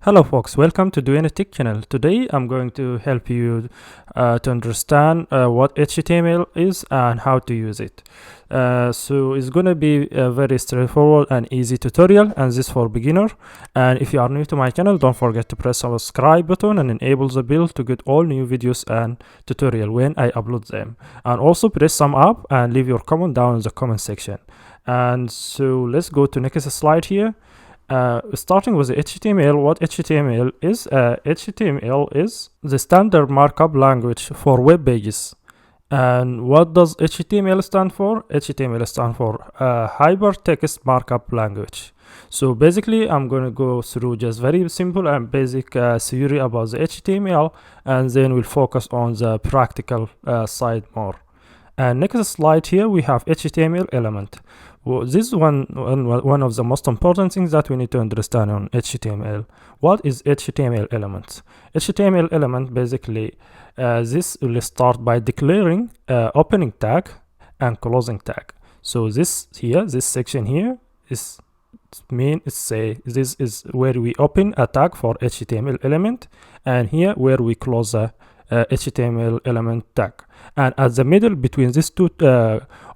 Hello folks, welcome to the Tech channel. Today I'm going to help you to understand what HTML is and how to use it. So it's going to be a very straightforward and easy tutorial, and this for beginner. And if you are new to my channel, don't forget to press the subscribe button and enable the bell to get all new videos and tutorial when I upload them. And also press thumb up and leave your comment down in the comment section. And so let's go to next slide here. Starting with the HTML, what HTML is? HTML is the standard markup language for web pages. And what does HTML stand for? HTML stands for Hypertext Markup Language. So basically, I'm going to go through just very simple and basic theory about the HTML, and then we'll focus on the practical side more. And next slide here, we have HTML element. Well, this is one of the most important things that we need to understand on HTML. What is HTML element? HTML element basically, this will start by declaring opening tag and closing tag. So this section here is this is where we open a tag for HTML element, and here where we close a HTML element tag. And at the middle between these two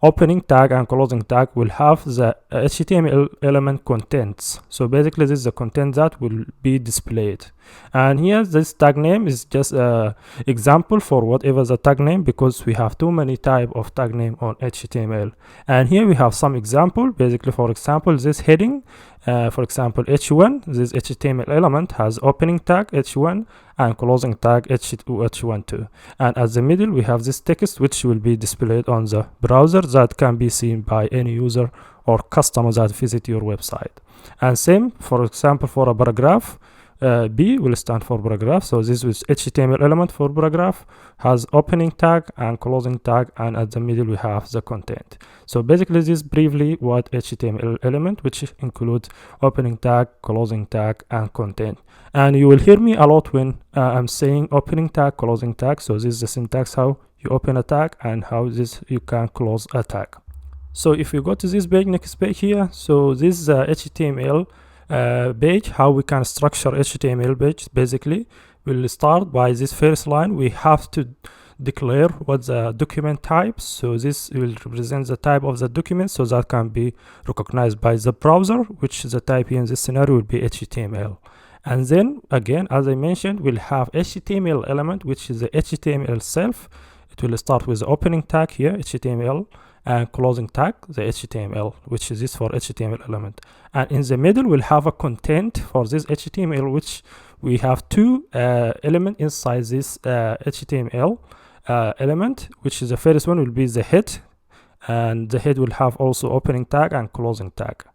opening tag and closing tag will have the HTML element contents. So basically this is the content that will be displayed. And here this tag name is just a example for whatever the tag name, because we have too many type of tag name on HTML. And here we have some example. Basically, for example, this heading, for example h1, this HTML element has opening tag h1 and closing tag h1 too. And at the middle we have this text which will be displayed on the browser that can be seen by any user or customer that visit your website. And same, for example, for a paragraph, B will stand for paragraph. So this is HTML element for paragraph, has opening tag and closing tag, and at the middle we have the content. So basically this is briefly what HTML element, which includes opening tag, closing tag, and content. And you will hear me a lot when I'm saying opening tag, closing tag. So this is the syntax how you open a tag and how you can close a tag. So if you go to this page, next page here, so this is a HTML page, how we can structure HTML page. Basically, we'll start by this first line. We have to declare what the document type. So this will represent the type of the document, so that can be recognized by the browser, which the type here in this scenario will be HTML. And then again, as I mentioned, we'll have HTML element, which is the HTML itself. It will start with the opening tag here, HTML, and closing tag, the HTML, which is this for HTML element. And in the middle, we'll have a content for this HTML, which we have two elements inside this HTML element, which is the first one will be the head, and the head will have also opening tag and closing tag.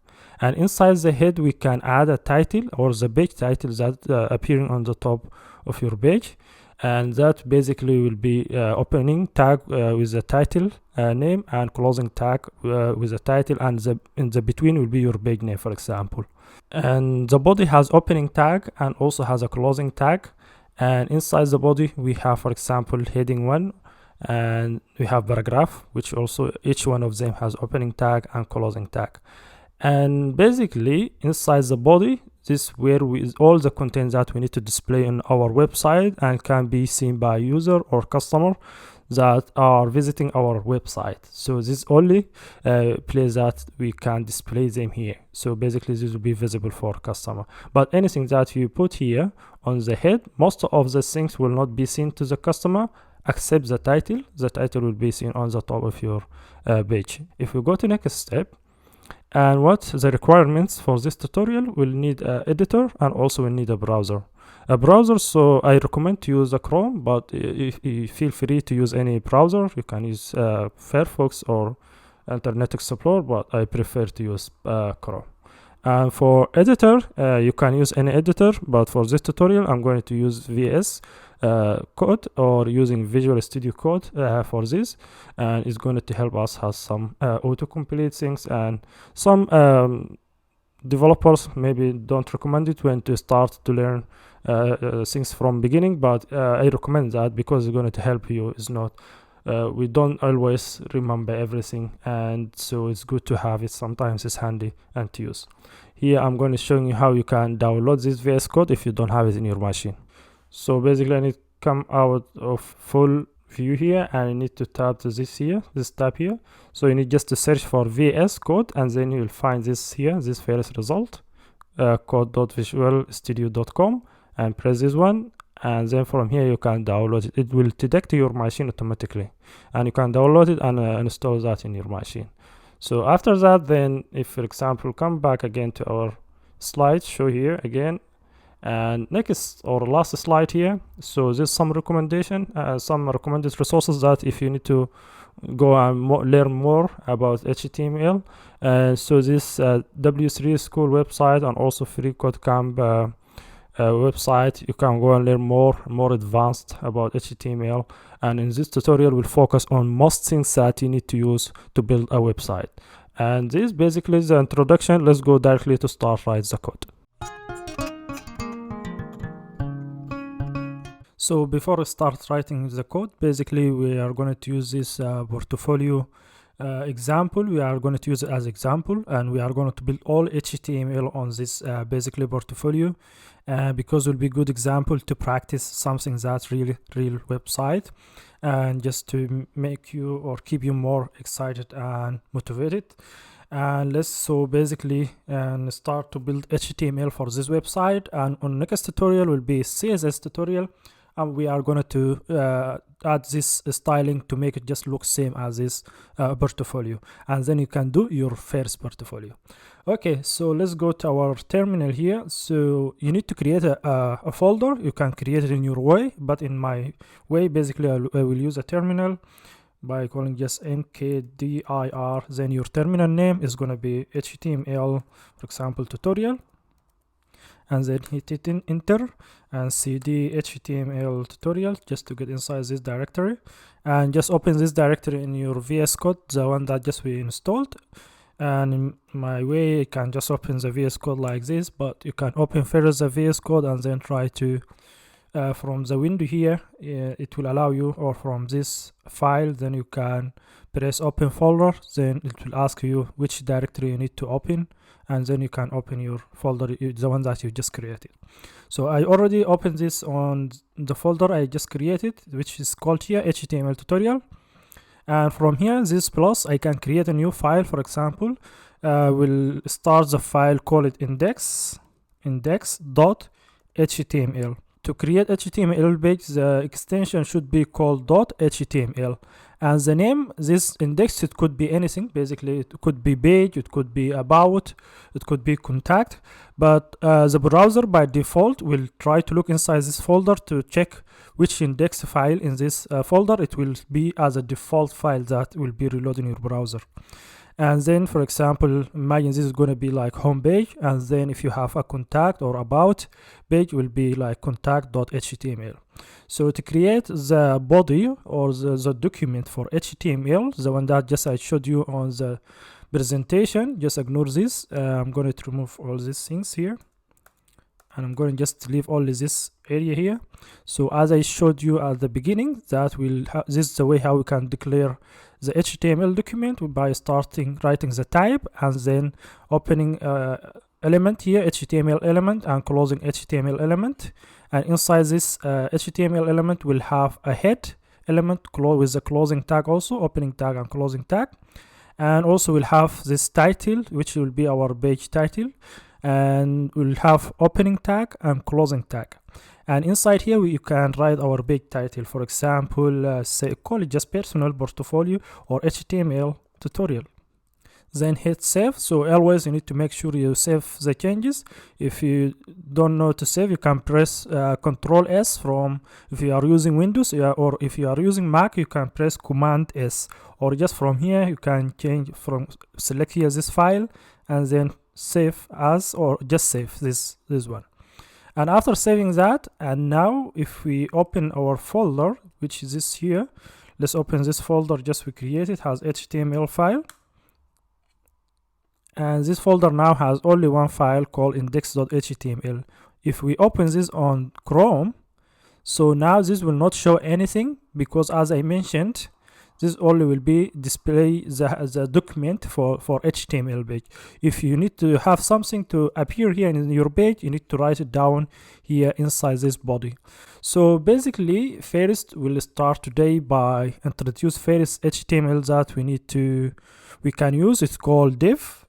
And inside the head, we can add a title or the page title that appearing on the top of your page. And that basically will be opening tag with the title name, and closing tag with the title, and in the between will be your page name, for example. And the body has opening tag and also has a closing tag. And inside the body we have, for example, heading 1, and we have paragraph, which also each one of them has opening tag and closing tag. And basically inside the body, this is where all the content that we need to display on our website and can be seen by user or customer that are visiting our website. So this only place that we can display them here. So basically this will be visible for customer. But anything that you put here on the head, most of the things will not be seen to the customer except the title. The title will be seen on the top of your page. If we go to next step, and what the requirements for this tutorial, we'll need an editor and also we'll need a browser. So I recommend to use a Chrome, but if you feel free to use any browser. You can use Firefox or Internet Explorer, but I prefer to use Chrome. And for editor, you can use any editor, but for this tutorial I'm going to use VS Code or using Visual Studio Code for this, and it's going to help us have some autocomplete things. And some developers maybe don't recommend it when to start to learn things from beginning, but I recommend that because it's going to help you. It's not we don't always remember everything, and so it's good to have it. Sometimes it's handy and to use. Here I'm going to show you how you can download this VS Code if you don't have it in your machine. So basically I need to come out of full view here, and I need to tap to this tab here. So you need just to search for VS Code, and then you will find this here, this first result, code.visualstudio.com, and press this one, and then from here you can download it. It will detect your machine automatically, and you can download it and install that in your machine. So after that, then if for example come back again to our slide show here again, and next or last slide here, so there's some some recommended resources that if you need to go and learn more about HTML. So this W3 School website and also Free Code Camp website, you can go and learn more advanced about HTML, and in this tutorial we'll focus on most things that you need to use to build a website. And this basically is the introduction. Let's go directly to start write the code. So before we start writing the code, basically we are going to use this portfolio example. We are going to use it as example, and we are going to build all HTML on this basically portfolio, because it will be a good example to practice something that's real website, and just to make you or keep you more excited and motivated. And let's so basically start to build HTML for this website, and on next tutorial will be CSS tutorial, and we are going to add this styling to make it just look same as this portfolio, and then you can do your first portfolio. Okay, so let's go to our terminal here. So you need to create a folder. You can create it in your way, but in my way, basically I will use a terminal by calling just mkdir. Then your terminal name is going to be HTML, for example, tutorial, and then hit it in enter and cd HTML tutorial just to get inside this directory, and just open this directory in your VS Code, the one that just we installed. And in my way, you can just open the VS Code like this, but you can open first the VS Code and then try to from the window here, it will allow you, or from this file, then you can press open folder, then it will ask you which directory you need to open, and then you can open your folder, the one that you just created. So I already opened this on the folder I just created, which is called here HTML tutorial. And from here, this plus, I can create a new file. For example, we'll start the file, call it index.html. To create HTML page, the extension should be called .html, and the name, this index, it could be anything. Basically, it could be page, it could be about, it could be contact, but the browser by default will try to look inside this folder to check which index file in this folder. It will be as a default file that will be reloaded in your browser. And then, for example, imagine this is going to be like home page, and then if you have a contact or about page, will be like contact.html. So to create the body or the document for HTML, the one that just I showed you on the presentation, just ignore this. I'm going to remove all these things here, and I'm going to just leave only this area here. So as I showed you at the beginning, that will this is the way how we can declare the HTML document by starting writing the type and then opening element here, HTML element, and closing HTML element. And inside this HTML element will have a head element with the closing tag, also opening tag and closing tag. And also we'll have this title, which will be our page title, and we'll have opening tag and closing tag. And inside here you can write our page title, for example, say call it just personal portfolio or HTML tutorial. Then hit save. So always you need to make sure you save the changes. If you don't know to save, you can press Control S from, if you are using Windows, or if you are using Mac, you can press Command S, or just from here you can change from, select here this file and then save as, or just save this one. And after saving that, and now if we open our folder, which is this here, let's open this folder just we created, has HTML file, and this folder now has only one file called index.html. If we open this on Chrome, so now this will not show anything, because as I mentioned, This only will be display the document for HTML page. If you need to have something to appear here in your page, you need to write it down here inside this body. So basically, first we'll start today by introduce first HTML that we can use. It's called div,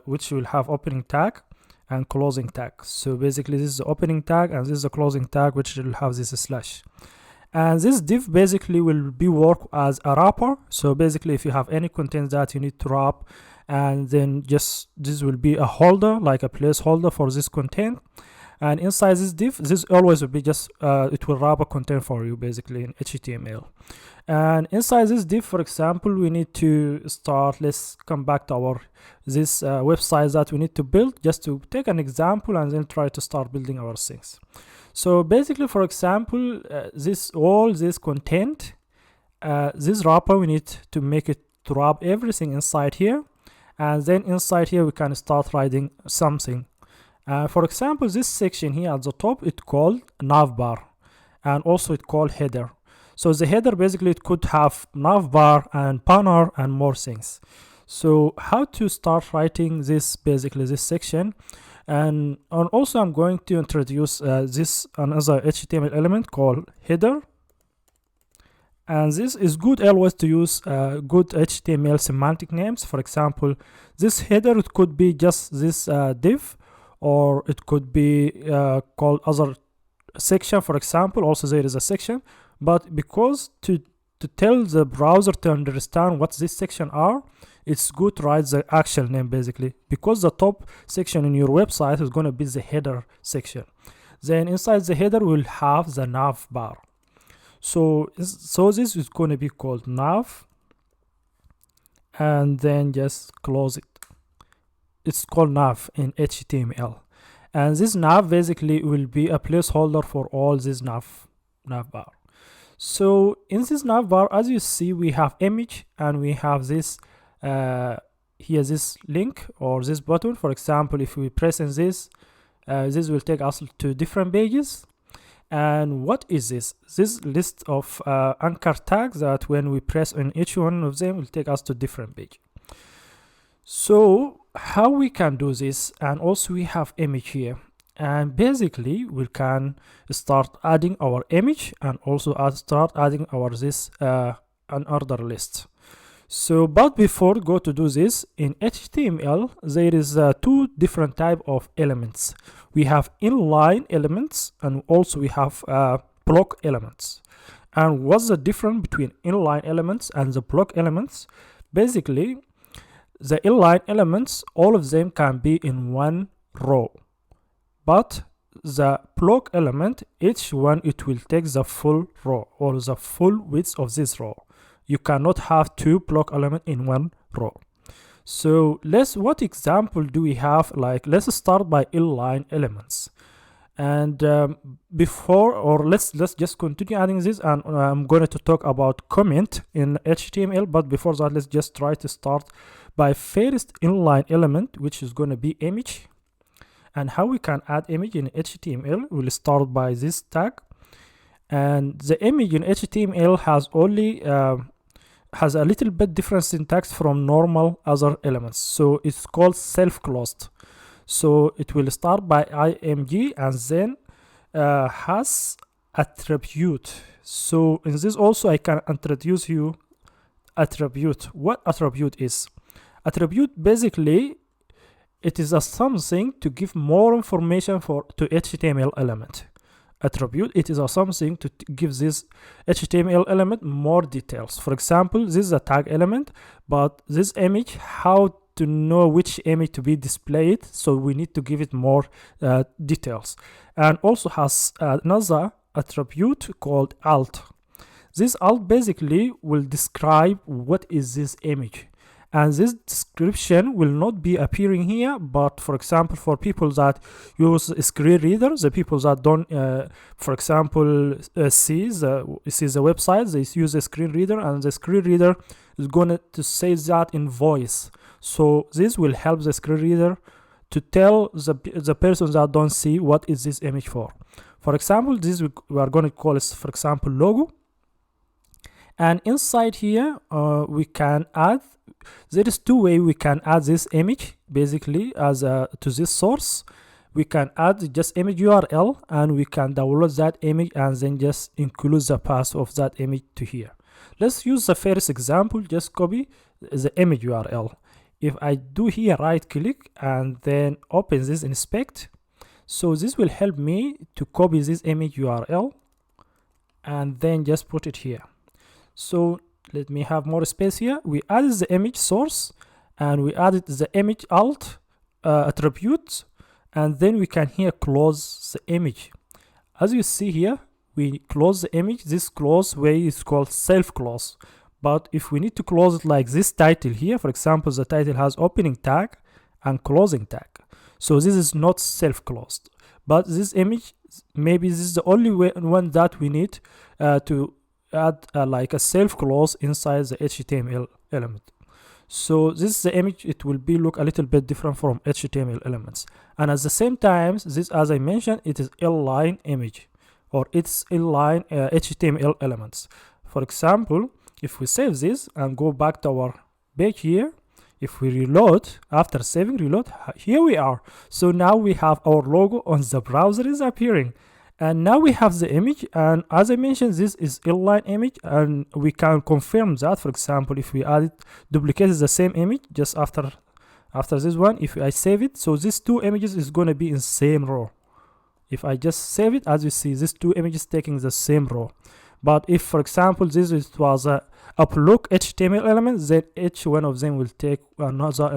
which will have opening tag and closing tag. So basically, this is the opening tag and this is the closing tag, which will have this slash. And this div basically will be work as a wrapper. So basically, if you have any content that you need to wrap, and then just this will be a holder, like a placeholder for this content. And inside this div, this always will be just it will wrap a content for you basically in HTML. And inside this div, for example, we need to start. Let's come back to our this website that we need to build, just to take an example and then try to start building our things. So basically, for example, all this content, this wrapper, we need to make it to wrap everything inside here, and then inside here we can start writing something. For example, this section here at the top, it's called navbar, and also it's called header. So the header basically it could have navbar and banner and more things. So how to start writing this, basically this section. And also I'm going to introduce this another HTML element called header. And this is good always to use good HTML semantic names. For example, this header, it could be just this div, or it could be called other section. For example, also there is a section, but because to tell the browser to understand what this section are, it's good to write the actual name basically, because the top section in your website is going to be the header section. Then inside the header we'll have the nav bar. So this is going to be called nav, and then just close it. It's called nav in HTML, and this nav basically will be a placeholder for all this nav bar. So in this nav bar, as you see, we have image and we have this here this link or this button. For example, if we press in this will take us to different pages. And what is this? This list of anchor tags that when we press on each one of them will take us to different page. So how we can do this? And also we have image here, and basically we can start adding our image and also start adding our this unordered list. So but before go to do this, in HTML there is two different type of elements. We have inline elements and also we have block elements. And what's the difference between inline elements and the block elements? Basically, the inline elements, all of them can be in one row, but the block element, each one it will take the full row or the full width of this row. You cannot have two block elements in one row. So what example do we have? Like, let's start by inline elements. And let's just continue adding this, and I'm going to talk about comment in HTML. But before that, let's just try to start by first inline element, which is going to be image. And how we can add image in HTML, we'll start by this tag. And the image in HTML has only has a little bit different syntax from normal other elements. So it's called self-closed. So it will start by img and then has attribute. So in this also I can introduce you attribute. What attribute is? Attribute basically it is a something to give more information to HTML element. Attribute, it is a something to give this HTML element more details. For example, this is a tag element, but this image, how to know which image to be displayed, so we need to give it more details. And also has another attribute called alt. This alt basically will describe what is this image, and this description will not be appearing here, but for example for people that use a screen reader, the people that don't for example see the website, they use a screen reader, and the screen reader is going to say that in voice. So this will help the screen reader to tell the person that don't see what is this image for. For example, this we are going to call it, for example, logo. And inside here we can add, there is two ways we can add this image basically as to this source. We can add just image URL, and we can download that image and then just include the path of that image to here. Let's use the first example. Just copy the image URL. If I do here right click and then open this inspect, so this will help me to copy this image URL and then just put it here. So let me have more space here. We added the image source and we added the image alt attribute, and then we can here close the image. As you see here, we close the image. This close way is called self close. But if we need to close it like this title here, for example, the title has opening tag and closing tag, so this is not self closed. But this image, maybe this is the only one that we need to add like a self close inside the HTML element. So this is the image. It will be look a little bit different from HTML elements, and at the same time, this, as I mentioned, it is inline image, or it's inline HTML elements. For example, if we save this and go back to our page here, if we reload, after saving reload, here we are. So now we have our logo on the browser is appearing, and now we have the image. And as I mentioned, this is inline image, and we can confirm that. For example, if we add it, duplicate the same image just after this one, if I save it, so these two images is going to be in same row. If I just save it, as you see, these two images taking the same row. But if, for example, this was a upload HTML element, then each one of them will take a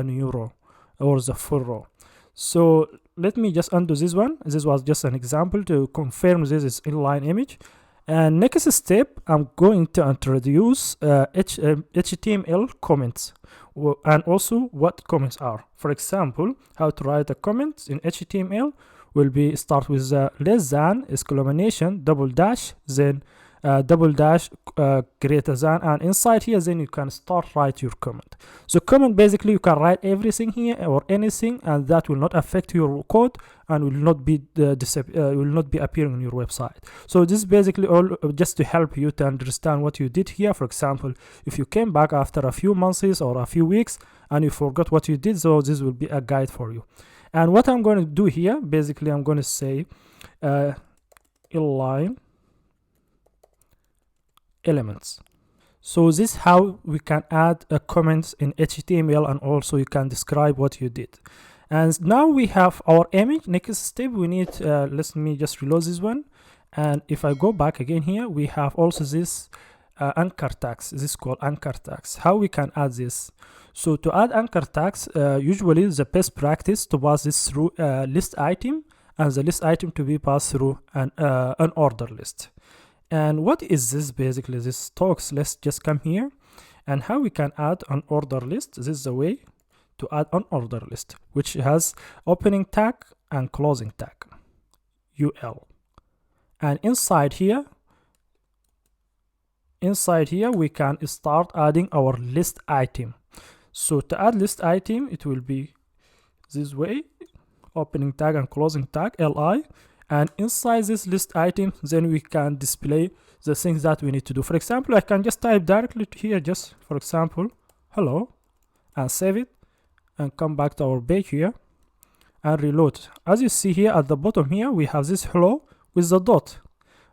new row or the full row. So let me just undo this one. This was just an example to confirm this is inline image. And next step, I'm going to introduce HTML comments, and also what comments are. For example, how to write a comment in HTML will be start with less than, exclamation, double dash, then double dash, greater than, and inside here then you can start write your comment. So comment, basically you can write everything here or anything, and that will not affect your code and will not be appearing on your website. So this is basically all just to help you to understand what you did here. For example, if you came back after a few months or a few weeks and you forgot what you did, so this will be a guide for you. And what I'm going to do here, basically I'm going to say inline elements. So this is how we can add comments in HTML, and also you can describe what you did. And now we have our image. Next step, we need let me just reload this one, and if I go back again here, we have also this anchor tags. This is called anchor tags. How we can add this? So to add anchor tags, usually the best practice to pass this through a list item, and the list item to be passed through an order list. And what is this? Basically this talks, let's just come here, and how we can add an order list. This is the way to add an order list, which has opening tag and closing tag, UL. And inside here we can start adding our list item. So to add list item, it will be this way, opening tag and closing tag, LI. And inside this list item, then we can display the things that we need to do. For example, I can just type directly here, just for example, hello, and save it, and come back to our page here and reload. As you see here at the bottom here, we have this hello with the dot.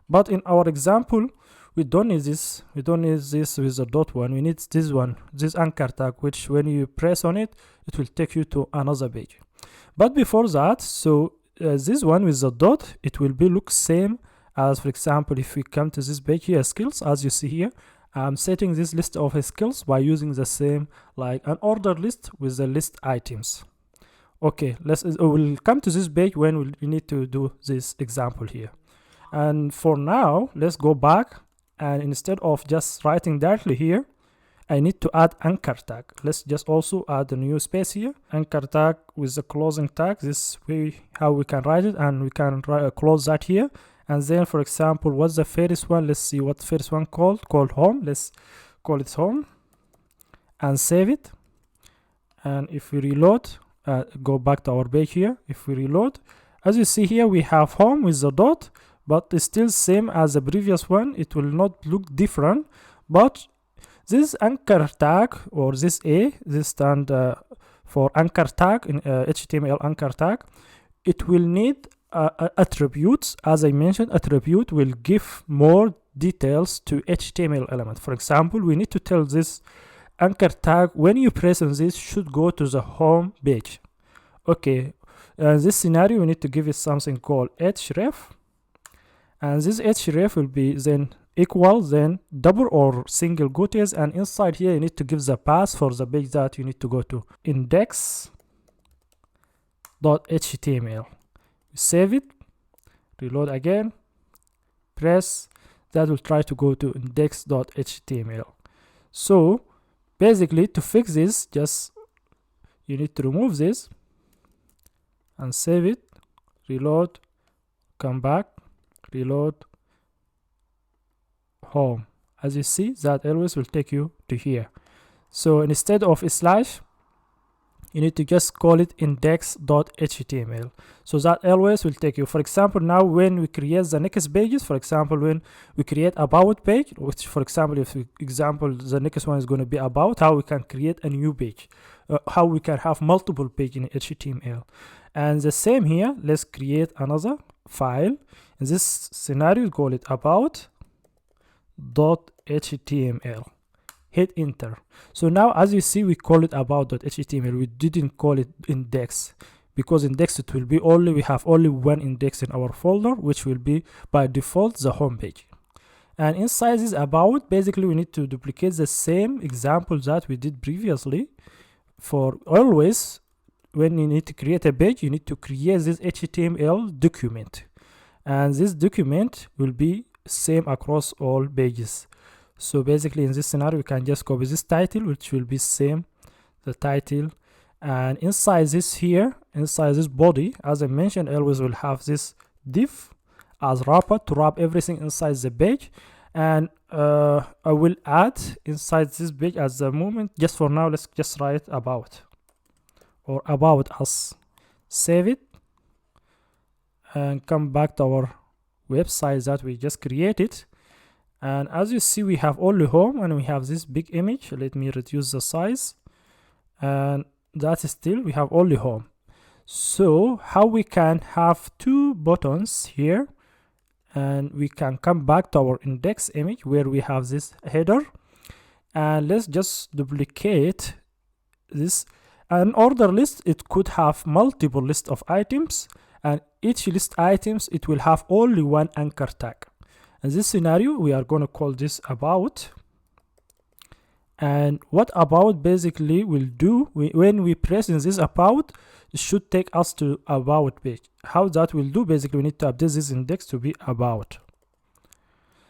But in our example, we don't need this. We don't need this with the dot one. We need this one, this anchor tag, which when you press on it, it will take you to another page. But before that, so this one with the dot, it will be look same as, for example, if we come to this page here, skills. As you see here, I'm setting this list of skills by using the same like an order list with the list items. Okay, we'll come to this page when we need to do this example here. And for now, let's go back, and instead of just writing directly here, I need to add anchor tag. Let's just also add a new space here, anchor tag with the closing tag. This way how we can write it, and we can close that here. And then, for example, what's the first one? Let's see what first one called home. Let's call it home and save it. And if we reload, go back to our page here. If we reload, as you see here, we have home with the dot, but it's still same as the previous one. It will not look different, But this anchor tag, or this A, this stand for anchor tag in HTML anchor tag, it will need attributes. As I mentioned, attribute will give more details to HTML element. For example, we need to tell this anchor tag, when you press on this, should go to the home page. Okay, this scenario, we need to give it something called href, and this href will be then equal then double or single quotes, and inside here you need to give the path for the page that you need to go to, index.html. Save it, reload again, press, that will try to go to index.html. So basically, to fix this, just you need to remove this and save it, reload, come back, reload, home. As you see, that always will take you to here. So instead of a slash, you need to just call it index.html. So that always will take you. For example, now when we create the next pages, for example, when we create about page, which for example, if we, the next one is going to be about how we can create a new page, how we can have multiple pages in HTML. And the same here, let's create another file. In this scenario, call it about.html. Hit enter. So now, as you see, we call it about.html. We didn't call it index, because index, it will be only, we have only one index in our folder, which will be by default the home page. And inside this about, basically we need to duplicate the same example that we did previously. For always, when you need to create a page, you need to create this HTML document, and this document will be same across all pages. So basically, in this scenario, we can just copy this title, which will be same, the title, and inside this here, inside this body, as I mentioned, always will have this div as wrapper to wrap everything inside the page. And I will add inside this page at the moment. Just for now, let's just write about or about us. Save it and come back to our website that we just created. And as you see, we have only home and we have this big image. Let me reduce the size, and that is still we have only home. So how we can have two buttons here, and we can come back to our index image where we have this header, and let's just duplicate this. An order list, it could have multiple list of items, and each list items, it will have only one anchor tag. In this scenario, we are going to call this about. And what about basically will do, when we press in this about, it should take us to about page. How that will do, basically we need to update this index to be about.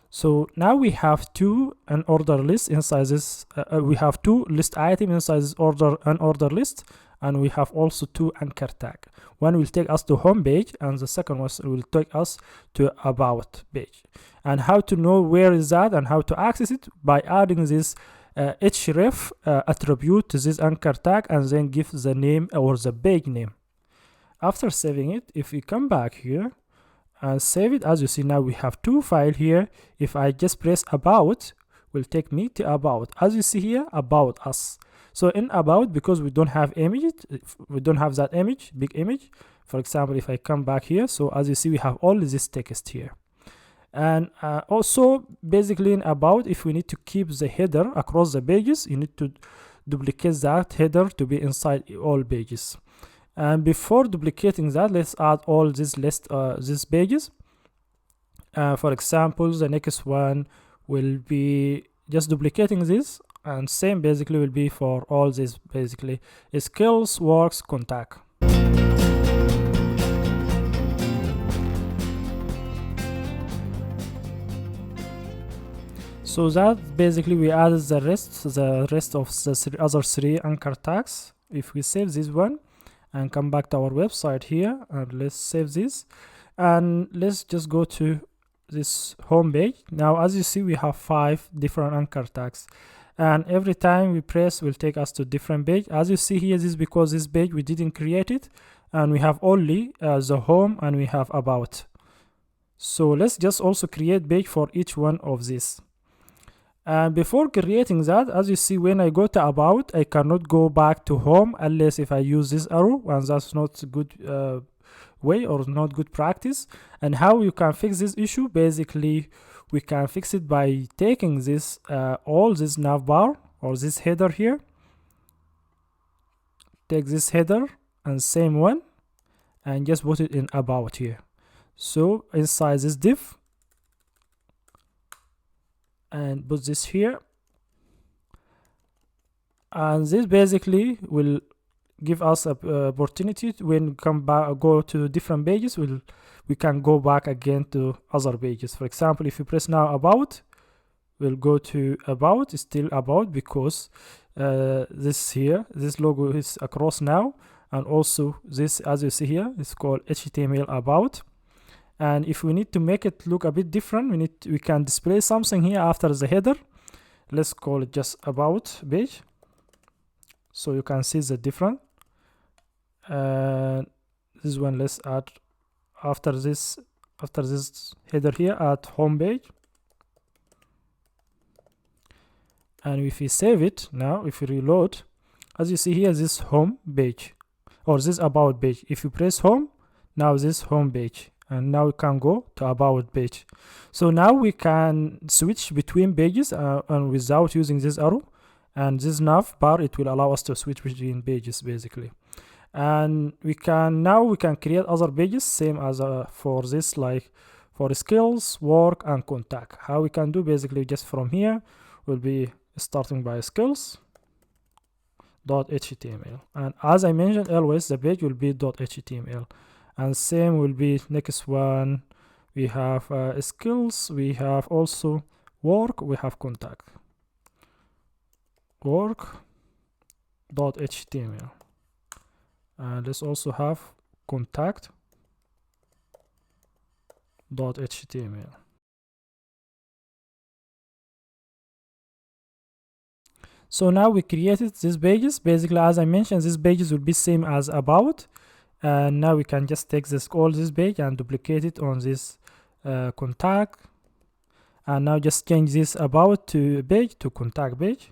So now we have two unordered lists inside this, we have two list items inside this unordered list, and we have also two anchor tag. One will take us to home page, and the second one will take us to about page. And how to know where is that and how to access it? By adding this href attribute to this anchor tag, and then give the name or the page name. After saving it, if we come back here and save it, as you see, now we have two files here. If I just press about, will take me to about. As you see here, about us. So in about, because we don't have image, we don't have that image, big image. For example, if I come back here, so as you see, we have all this text here. And also basically in about, if we need to keep the header across the pages, you need to duplicate that header to be inside all pages. And before duplicating that, let's add all this list, these pages. For example, the next one will be just duplicating this, and same basically will be for all this, basically skills, works, contact. So that basically we added the rest of the other three anchor tags. If we save this one and come back to our website here, and let's save this, and let's just go to this home page. Now as you see, we have 5 different anchor tags, and every time we press will take us to different page. As you see here, this is because this page we didn't create it, and we have only the home and we have about. So let's just also create page for each one of these. And before creating that, as you see, when I go to about, I cannot go back to home unless if I use this arrow, and that's not a good way or not good practice. And how you can fix this issue, basically we can fix it by taking this all this navbar or this header here, take this header and same one and just put it in about here. So inside this div, and put this here, and this basically will give us a opportunity to, when come back, go to different pages, we can go back again to other pages. For example, if you press now about, we'll go to about, still about, because this here, this logo is across now, and also this, as you see here, is called HTML about. And if we need to make it look a bit different, we can display something here after the header. Let's call it just about page, so you can see the difference. And this one, let's add after this header here, add home page. And if we save it now, if you reload, as you see here, this home page or this about page, if you press home, now this home page, and now we can go to about page. So now we can switch between pages and without using this arrow, and this nav bar, it will allow us to switch between pages basically. And we can create other pages, same as for this, like for skills, work, and contact. How we can do, basically just from here, will be starting by skills .html, and as I mentioned always, the page will be .html, and same will be next one. We have skills, we have also work, we have contact, work.html, and let's also have contact.html. So now we created these pages. Basically, as I mentioned, these pages will be same as about, and now we can just take all this page and duplicate it on this contact, and now just change this about to page to contact page,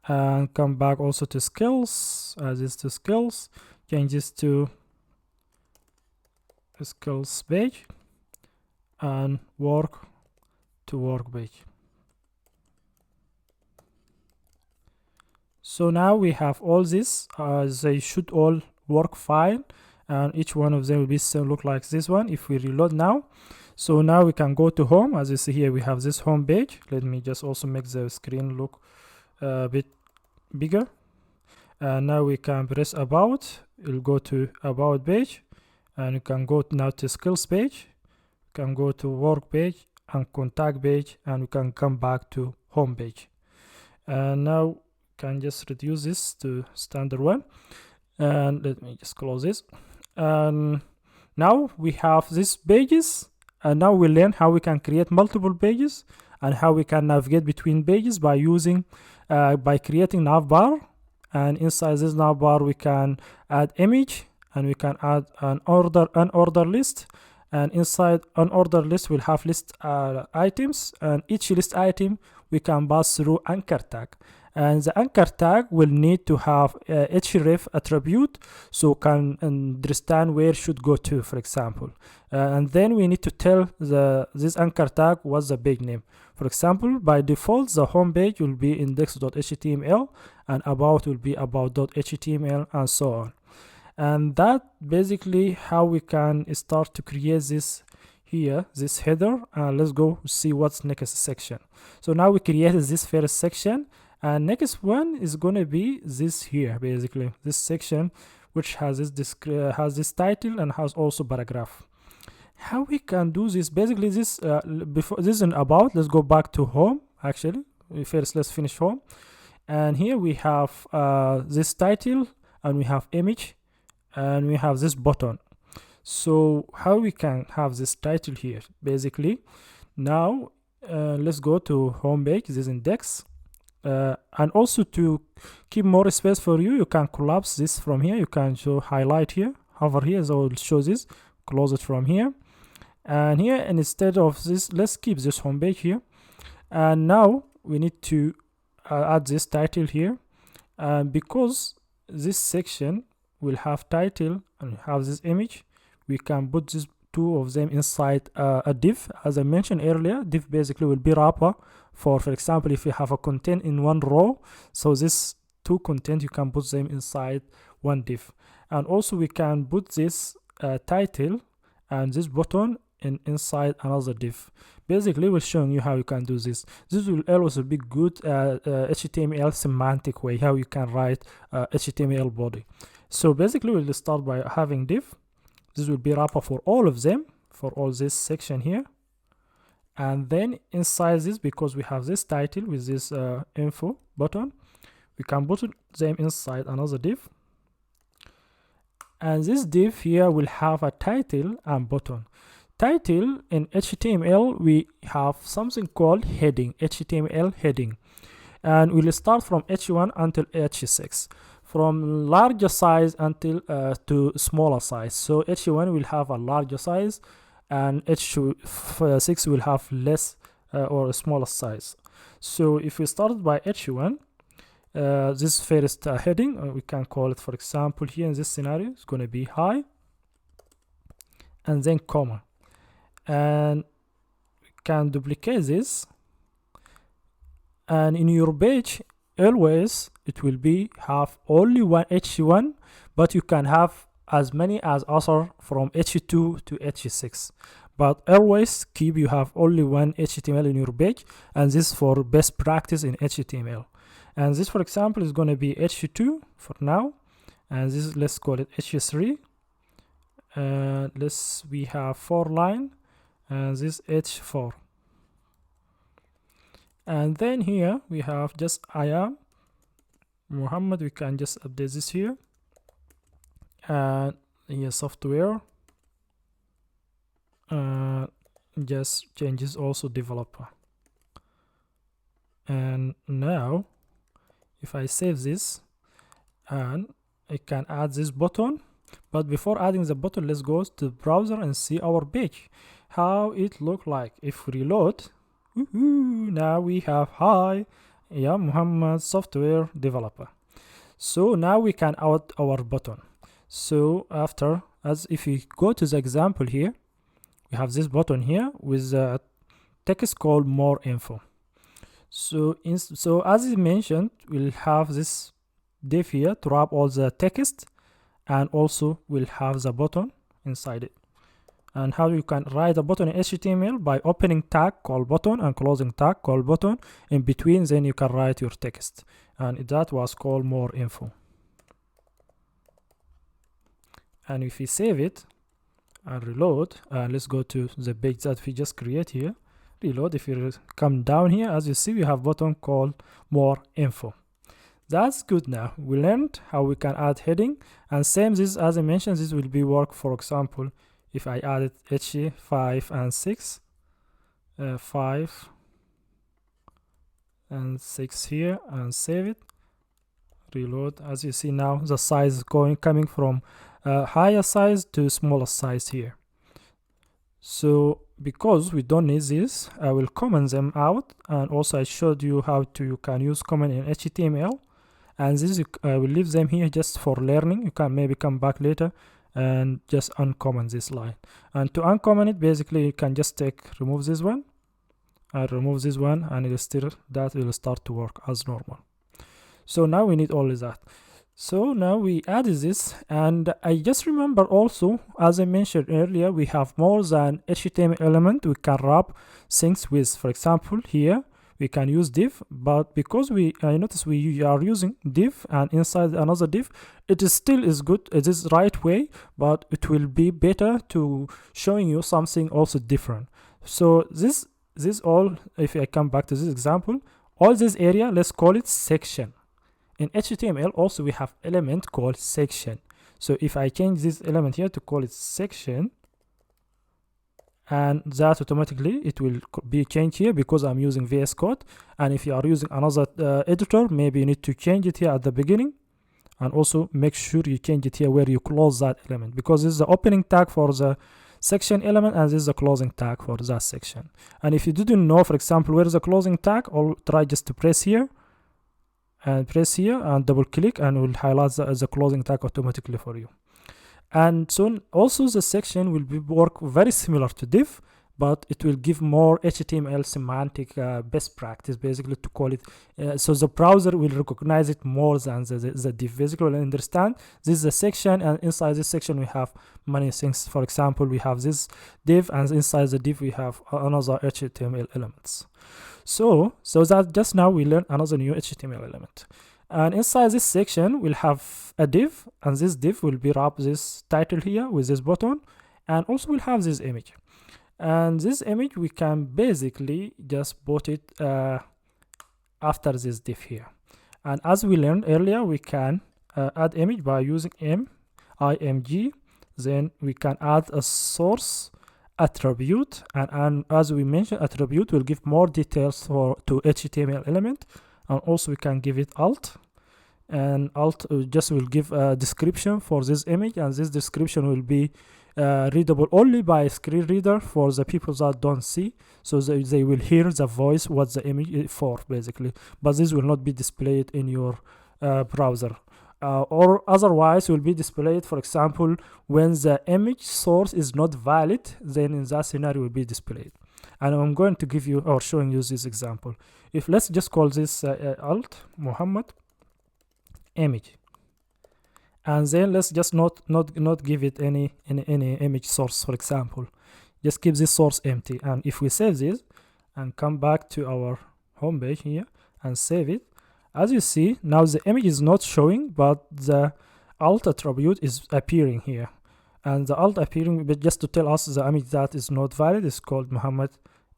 and come back also to skills, as this to skills, change this to skills page, and work to work page. So now we have all this, they should all work fine, and each one of them will be look like this one if we reload now. So now we can go to home. As you see here, we have this home page. Let me just also make the screen look a bit bigger. And now we can press about, it'll go to about page, and you can go now to skills page, you can go to work page and contact page, and we can come back to home page. And now can just reduce this to standard one, and let me just close this. And now we have these pages, and now we learn how we can create multiple pages and how we can navigate between pages by using by creating navbar. And inside this navbar we can add image, and we can add an unordered list, and inside unordered list we'll have list items, and each list item we can pass through anchor tag. And the anchor tag will need to have href attribute, so can understand where should go to, for example. And then we need to tell this anchor tag what's the page name. For example, by default, the home page will be index.html, and about will be about.html, and so on. And that basically how we can start to create this here, this header. Let's go see what's next section. So now we created this first section, and next one is gonna be this here, basically this section, which has this title and has also paragraph. How we can do this, basically this before this is an about. Let's go back to home. Actually, first let's finish home, and here we have this title, and we have image, and we have this button. So how we can have this title here, basically now let's go to home page, this index. And also to keep more space for you, you can collapse this from here. You can show highlight here, hover here, so it will show this, close it from here. And here, instead of this, let's keep this home page here. And now we need to add this title here, and because this section will have title and have this image, we can put these two of them inside a div. As I mentioned earlier, div basically will be wrapper for example, if you have a content in one row, so this two content you can put them inside one div. And also we can put this title and this button inside another div. Basically we're showing you how you can do this. This will also be good HTML semantic way, how you can write HTML body. So basically we'll start by having div. This will be wrapper for all of them, for all this section here. And then inside this, because we have this title with this info button, we can put them inside another div. And this div here will have a title and button. Title in HTML, we have something called heading, HTML heading. And we'll start from H1 until H6. From larger size until to smaller size. So H1 will have a larger size, and H6 will have less or a smaller size. So if we start by H1, this first heading, we can call it, for example, here in this scenario, it's going to be hi, and then comma. And we can duplicate this, and in your page, always it will be have only one H1, but you can have as many as other from H2 to H6, but always keep you have only one HTML in your page, and this for best practice in HTML. And this, for example, is going to be H2 for now, and this, let's call it H3. We have 4 line, and this H4. And then here we have just I am Muhammad. We can just update this here, and here software, just changes also developer. And now if I save this, and I can add this button, but before adding the button, let's go to the browser and see our page, how it look like. If we reload, now we have hi, yeah, Muhammad software developer. So now we can add our button. So after, as if we go to the example here, we have this button here with a text called more info. So as I mentioned, we'll have this div here to wrap all the text, and also we'll have the button inside it. And how you can write a button in HTML by opening tag called button and closing tag called button. In between, then you can write your text, and that was called more info. And if we save it and reload, and let's go to the page that we just create here, reload. If you come down here, as you see, we have button called more info. That's good. Now we learned how we can add heading, and same this, as I mentioned, this will be work. For example, if I added H5 and 6, 5 and 6 here, and save it, reload, as you see now the size is coming from higher size to smaller size here. So because we don't need this, I will comment them out, and also I showed you how you can use comment in HTML, and this I will leave them here just for learning. You can maybe come back later and just uncomment this line. And to uncomment it, basically you can just remove this one and remove this one, and that will start to work as normal. So now we need all of that. So now we added this, and I just remember also, as I mentioned earlier, we have more than HTML element we can wrap things with. For example, here we can use div, but because I notice we are using div and inside another div, it is still is good. It is right way, but it will be better to showing you something also different. So this all, if I come back to this example, all this area, let's call it section. In HTML also we have element called section. So if I change this element here to call it section, and that automatically it will be changed here because I'm using VS Code. And if you are using another editor, maybe you need to change it here at the beginning, and also make sure you change it here where you close that element, because this is the opening tag for the section element, and this is the closing tag for that section. And if you didn't know, for example, where is the closing tag, or try just to press here and double click, and it will highlight the closing tag automatically for you. And so also the section will work very similar to div, but it will give more HTML semantic best practice, basically, to call it. So the browser will recognize it more than the div. Basically, will understand this is a section, and inside this section we have many things. For example, we have this div, and inside the div we have another HTML elements. So that just now we learned another new HTML element. And inside this section we'll have a div, and this div will be wrap this title here with this button, and also we'll have this image. And this image we can basically just put it after this div here. And as we learned earlier, we can add image by using img. Then we can add a source attribute, and as we mentioned, attribute will give more details to HTML element. And also we can give it alt, and alt just will give a description for this image, and this description will be readable only by a screen reader for the people that don't see, so they will hear the voice what the image is for, basically, but this will not be displayed in your browser, or otherwise will be displayed, for example, when the image source is not valid, then in that scenario will be displayed. And I'm going to give you, or showing you, this example. If let's just call this alt Muhammad image, and then let's just not give it any image source, for example. Just keep this source empty. And if we save this and come back to our home page here and save it, as you see, now the image is not showing, but the alt attribute is appearing here. And the alt appearing, but just to tell us the image that is not valid, is called Muhammad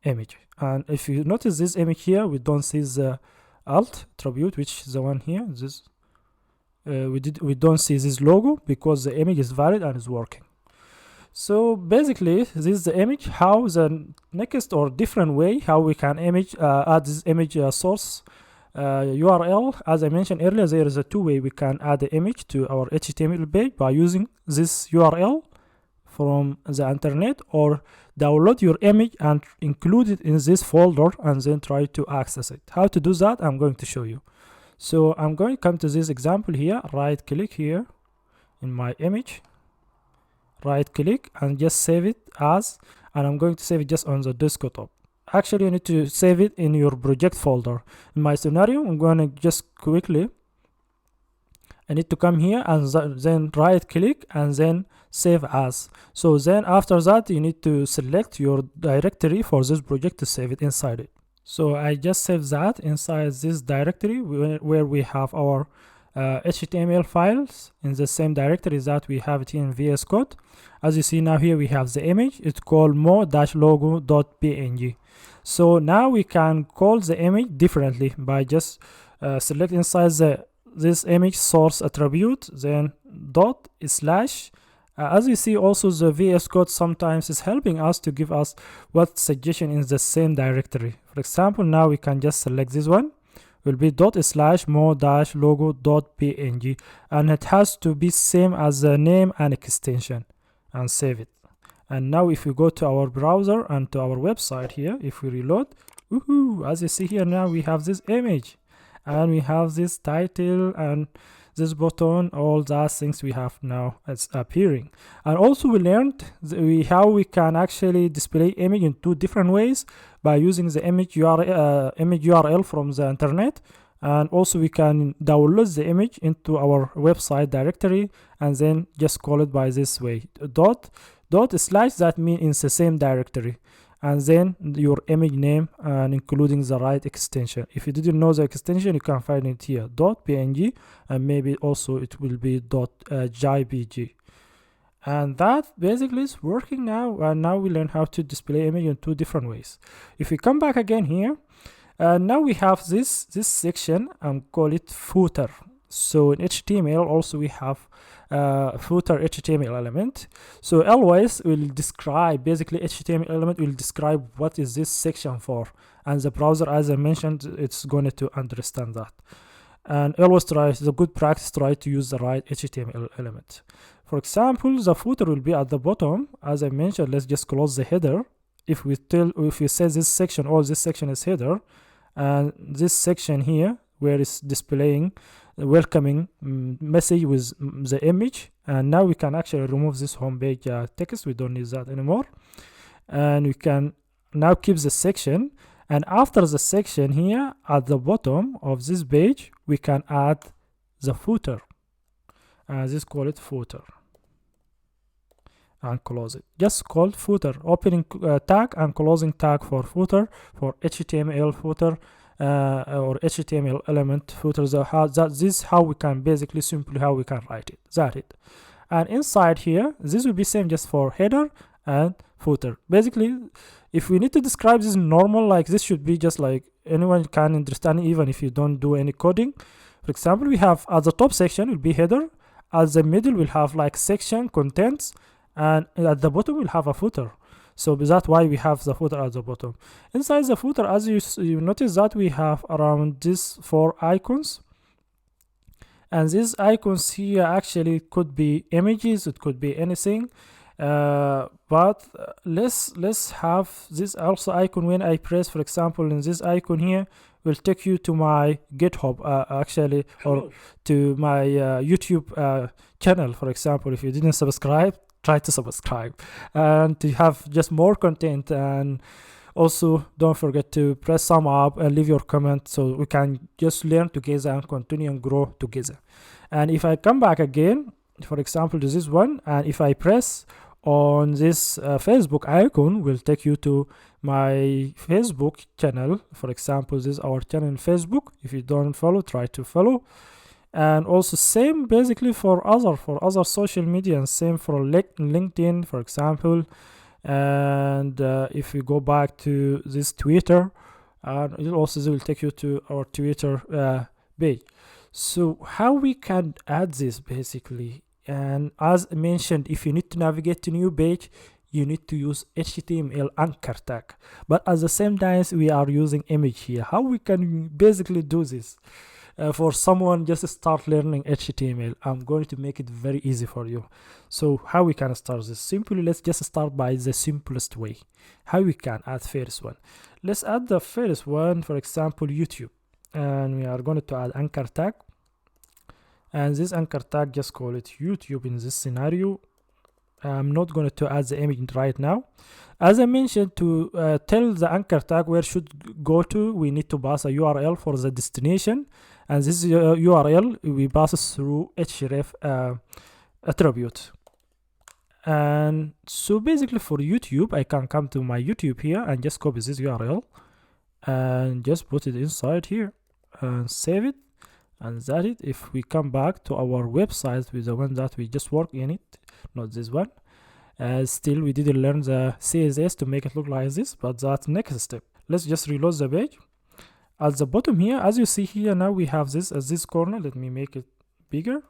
image. And if you notice this image here, we don't see the alt attribute, which is the one here. This we don't see this logo because the image is valid and is working. So basically, this is the image. How the next or different way how we can add this image source URL. As I mentioned earlier, there is a two-way we can add the image to our HTML page by using this URL from the internet, or download your image and include it in this folder and then try to access it. How to do that, I'm going to show you. So I'm going to come to this example here, right click here in my image, right click and just save it as, and I'm going to save it just on the desktop. Actually, you need to save it in your project folder. In my scenario, I'm going to just quickly, I need to come here and then right click and then save as. So then after that, you need to select your directory for this project to save it inside it. So I just saved that inside this directory where we have our HTML files in the same directory that we have it in VS Code. As you see now here, we have the image. It's called mo-logo.png. So now we can call the image differently by just select inside this image source attribute, then dot slash. As you see, also the VS Code sometimes is helping us to give us what suggestion in the same directory. For example, now we can just select this one. Will be ./mo-logo.png, and it has to be same as the name and extension, and save it. And now if we go to our browser and to our website here, if we reload, as you see here, now we have this image and we have this title and this button, all those things we have now it's appearing. And also we learned how we can actually display image in two different ways by using the image URL from the internet, and also we can download the image into our website directory and then just call it by this way, dot slash, that means in the same directory, and then your image name and including the right extension. If you didn't know the extension, you can find it here, .png, and maybe also it will be .jpg. And that basically is working now, and now we learn how to display image in two different ways. If we come back again here, now we have this section and call it footer. So in HTML also we have footer HTML element. So always will describe, basically HTML element will describe what is this section for, and the browser, as I mentioned, it's going to understand that. And always try, it's a good practice, try to use the right HTML element. For example, the footer will be at the bottom. As I mentioned, let's just close the header. If we say this section, all this section is header, and this section here where it's displaying the welcoming message with the image, and now we can actually remove this home page text. We don't need that anymore, and we can now keep the section, and after the section here at the bottom of this page we can add the footer, and this call it footer, and close it. Just called footer, opening tag and closing tag for footer, for HTML footer or HTML element footer. This is how we can basically simply how we can write it. That's it. And inside here, this will be same just for header and footer. Basically, if we need to describe this normal, like this should be just like anyone can understand, even if you don't do any coding. For example, we have at the top section will be header, at the middle we'll have like section contents, and at the bottom we'll have a footer. So that's why we have the footer at the bottom. Inside the footer, as you notice that we have around these 4 icons, and these icons here actually could be images, it could be anything, but let's have this also icon. When I press, for example, in this icon here will take you to my GitHub actually, or to my YouTube channel. For example, if you didn't subscribe, try to subscribe and to have just more content. And also don't forget to press thumb up and leave your comment so we can just learn together and continue and grow together. And if I come back again, for example, to this one, and if I press on this Facebook icon, will take you to my Facebook channel. For example, this is our channel in Facebook. If you don't follow, try to follow. And also same basically for other social media, and same for LinkedIn, for example. And if we go back to this Twitter, it also will take you to our Twitter page. So how we can add this basically, and as mentioned, if you need to navigate to new page, you need to use HTML anchor tag, but at the same time we are using image here. How we can basically do this? For someone just start learning HTML, I'm going to make it very easy for you. So how we can start this? Simply, let's just start by the simplest way. How we can add first one? Let's add the first one, for example, YouTube, and we are going to add anchor tag, and this anchor tag, just call it YouTube in this scenario. I'm not going to add the image right now. As I mentioned, to tell the anchor tag where should go to, we need to pass a URL for the destination, and this URL we pass through href attribute. And so basically for YouTube, I can come to my YouTube here and just copy this URL and just put it inside here and save it, and that's it. If we come back to our website with the one that we just worked in it, not this one, still we didn't learn the CSS to make it look like this, but that's next step. Let's just reload the page. At the bottom here, as you see here, now we have this as this corner. Let me make it bigger.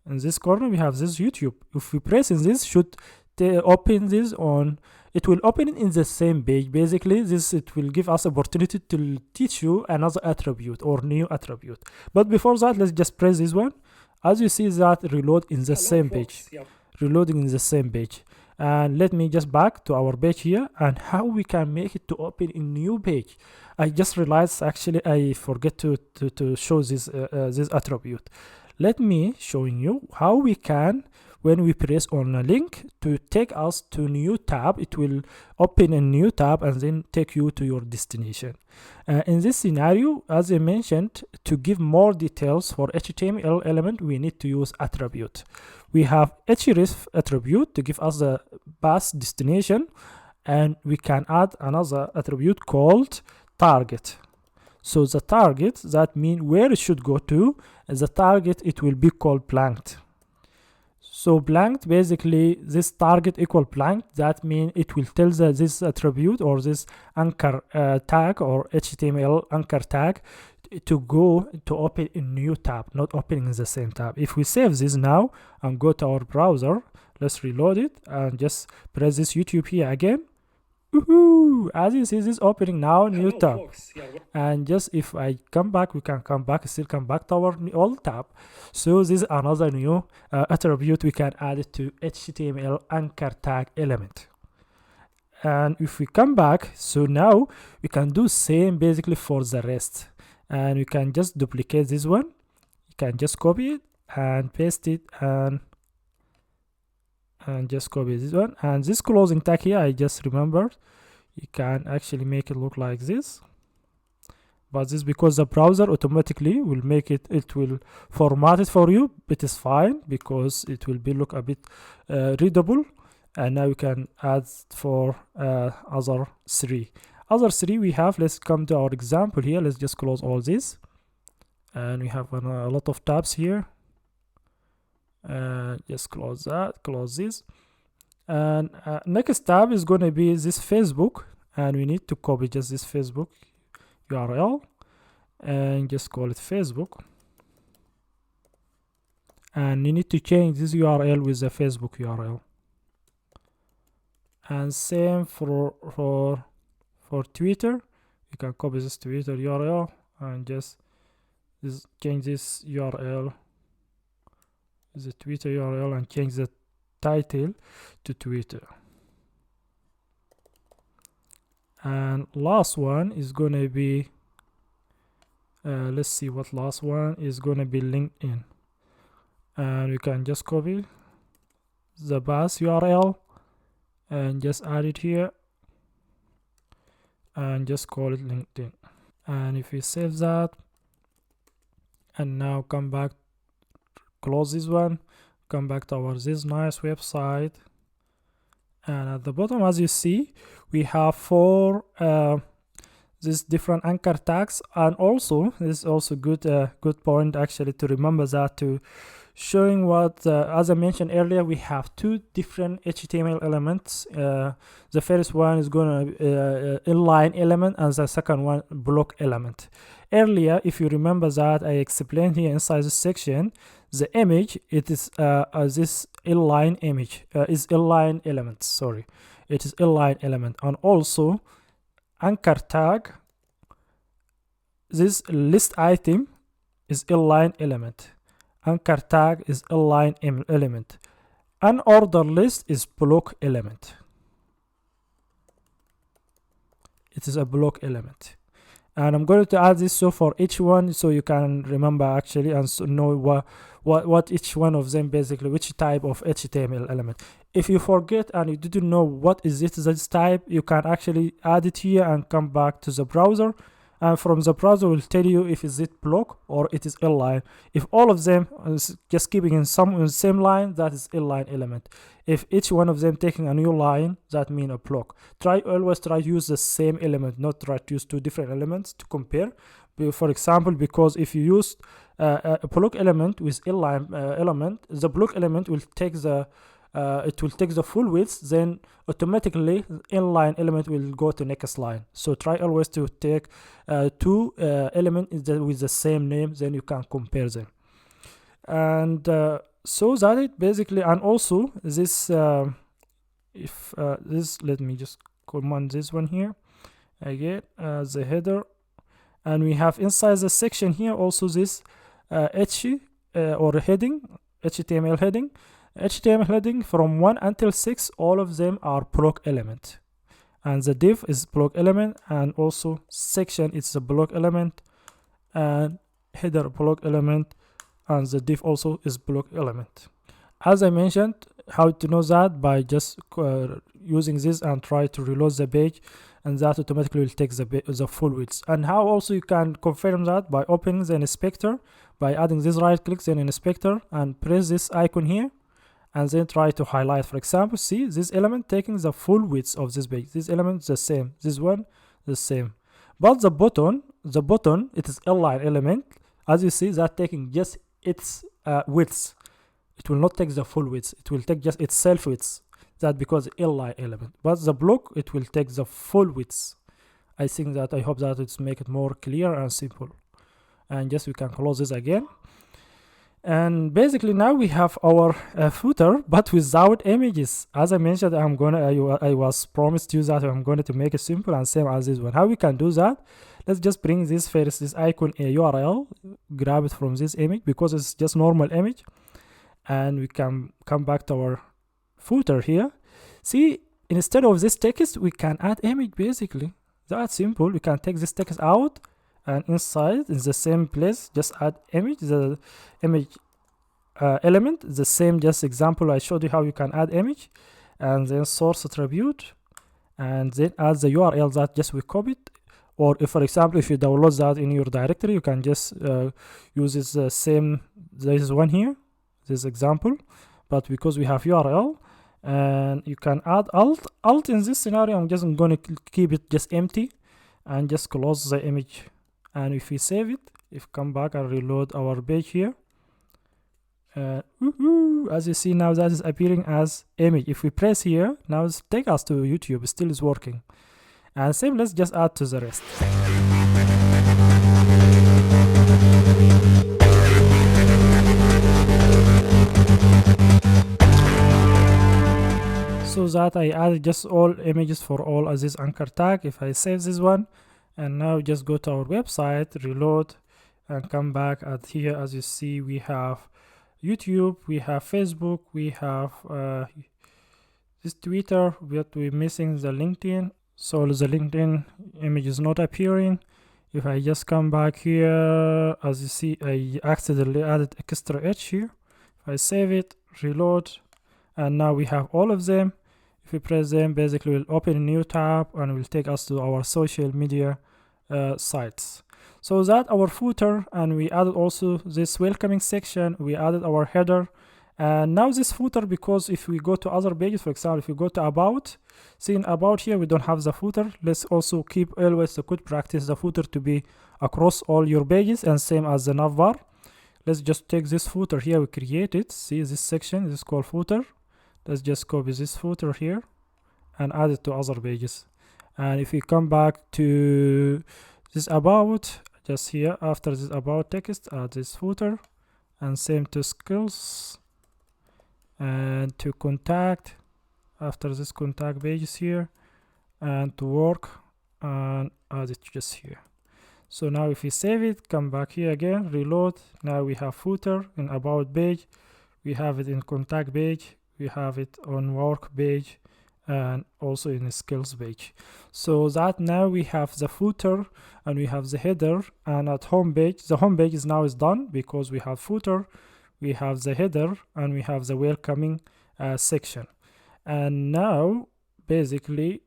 In this corner we have this YouTube. If we press in this, should open this on, it will open it in the same page. Basically it will give us opportunity to teach you another attribute or new attribute. But before that, let's just press this one. As you see that reload in the same page, reloading in the same page. And let me just back to our page here, and how we can make it to open in new page. I just realized actually I forget to show this this attribute. Let me showing you how we can, when we press on a link to take us to new tab, it will open a new tab and then take you to your destination. In this scenario, as I mentioned, to give more details for HTML element, we need to use attribute. We have href attribute to give us the path destination, and we can add another attribute called target. So the target, that means where it should go to. The target, it will be called blanked. So blanked, basically this target equal blanked, that means it will tell this attribute or this anchor tag or HTML anchor tag to go to open a new tab, not opening the same tab. If we save this now and go to our browser, let's reload it and just press this YouTube here again, Woohoo! As you see, this opening now, new tab. And just if I come back, we can come back, still come back to our old tab. So this is another new attribute we can add it to HTML anchor tag element. And if we come back, so now we can do same basically for the rest. And we can just duplicate this one. You can just copy it and paste it and just copy this one. And this closing tag here, I just remembered, you can actually make it look like this. But this because the browser automatically will make it, it will format it for you. It is fine because it will be look a bit readable. And now we can add for other three we have. Let's come to our example here. Let's just close all this, and we have a lot of tabs here. Just close that, close this, and next tab is going to be this Facebook, and we need to copy just this Facebook URL and just call it Facebook, and you need to change this URL with the Facebook URL. And same for Twitter. You can copy this Twitter URL and just change this URL, the Twitter URL, and change the title to Twitter. And last one is gonna be let's see what last one is gonna be, LinkedIn. And we can just copy the base URL and just add it here and just call it LinkedIn. And if we save that and now come back, close this one, come back to our this nice website, and at the bottom, as you see, we have four these different anchor tags. And also this is also good point actually to remember that, to showing what as I mentioned earlier, we have two different HTML elements. The first one is gonna inline element, and the second one block element. Earlier, if you remember that I explained here inside this section, the image, it is this inline image is inline element, sorry, it is inline element. And also anchor tag, this list item is inline element. Anchor tag is inline element. Unordered list is block element. It is a block element. And I'm going to add this so for each one, so you can remember actually and so know what each one of them basically, which type of HTML element. If you forget and you didn't know what is it, this type, you can actually add it here and come back to the browser, and from the browser will tell you if is it block or it is inline. If all of them is just keeping in the same line, that is inline element. If each one of them taking a new line, that mean a block. Always try to use the same element, not try to use two different elements to compare. For example, because if you use a block element with inline element, the block element will take the full width, then automatically inline element will go to next line. So try always to take two elements with the same name, then you can compare them. And so that it basically. And also this this, let me just command this one here again, the header, and we have inside the section here also this or heading, HTML heading. HTML heading from 1 until 6, all of them are block element, and the div is block element, and also section is a block element, and header block element, and the div also is block element. As I mentioned, how to know that by just using this and try to reload the page, and that automatically will take the full width. And how also you can confirm that by opening the inspector, by adding this right click, then inspector, and press this icon here, and then try to highlight. For example, see this element taking the full width of this page. This element is the same, this one the same, but the button it is inline element. As you see, that taking just its width. It will not take the full width, it will take just its self width. That because inline element, but the block it will take the full width. I think that I hope that it's make it more clear and simple. And just we can close this again. And basically now we have our footer, but without images. As I mentioned, I was promised you that I'm going to make it simple and same as this one. How we can do that? Let's just bring this first, this icon a URL, grab it from this image because it's just normal image, and we can come back to our footer here. See, instead of this text, we can add image basically. That's simple. We can take this text out, and inside in the same place just add image, the image element, the same just example I showed you how you can add image, and then source attribute, and then add the URL that just we copied. Or if, for example, if you download that in your directory, you can just use this same, there is one here, this example, but because we have URL, and you can add alt in this scenario, I'm just going to keep it just empty and just close the image. And if we save it, if come back and reload our page here, as you see now that is appearing as image. If we press here, now it's take us to YouTube, still is working. And same, let's just add to the rest. So that I added just all images for all as this anchor tag. If I save this one, and now just go to our website, reload, and come back at here. As you see, we have YouTube, we have Facebook, we have this Twitter, but we're missing the LinkedIn. So the LinkedIn image is not appearing. If I just come back here, as you see, I accidentally added extra H here. If I save it, reload, and now we have all of them. If we press them, basically we'll open a new tab and will take us to our social media sites. So that our footer, and we added also this welcoming section, we added our header, and now this footer, because if we go to other pages, for example, if you go to about, see in about here we don't have the footer. Let's also keep always the good practice the footer to be across all your pages, and same as the navbar. Let's just take this footer here, we create it. See this section, this is called footer. Let's just copy this footer here and add it to other pages. And if we come back to this about, just here after this about text, add this footer, and same to skills, and to contact, after this contact pages here, and to work, and add it just here. So now if we save it, come back here again, reload, now we have footer in about page, we have it in contact page, we have it on work page, and also in a skills page. So that now we have the footer and we have the header, and at home page, the home page is now done because we have footer, we have the header, and we have the welcoming section. And now basically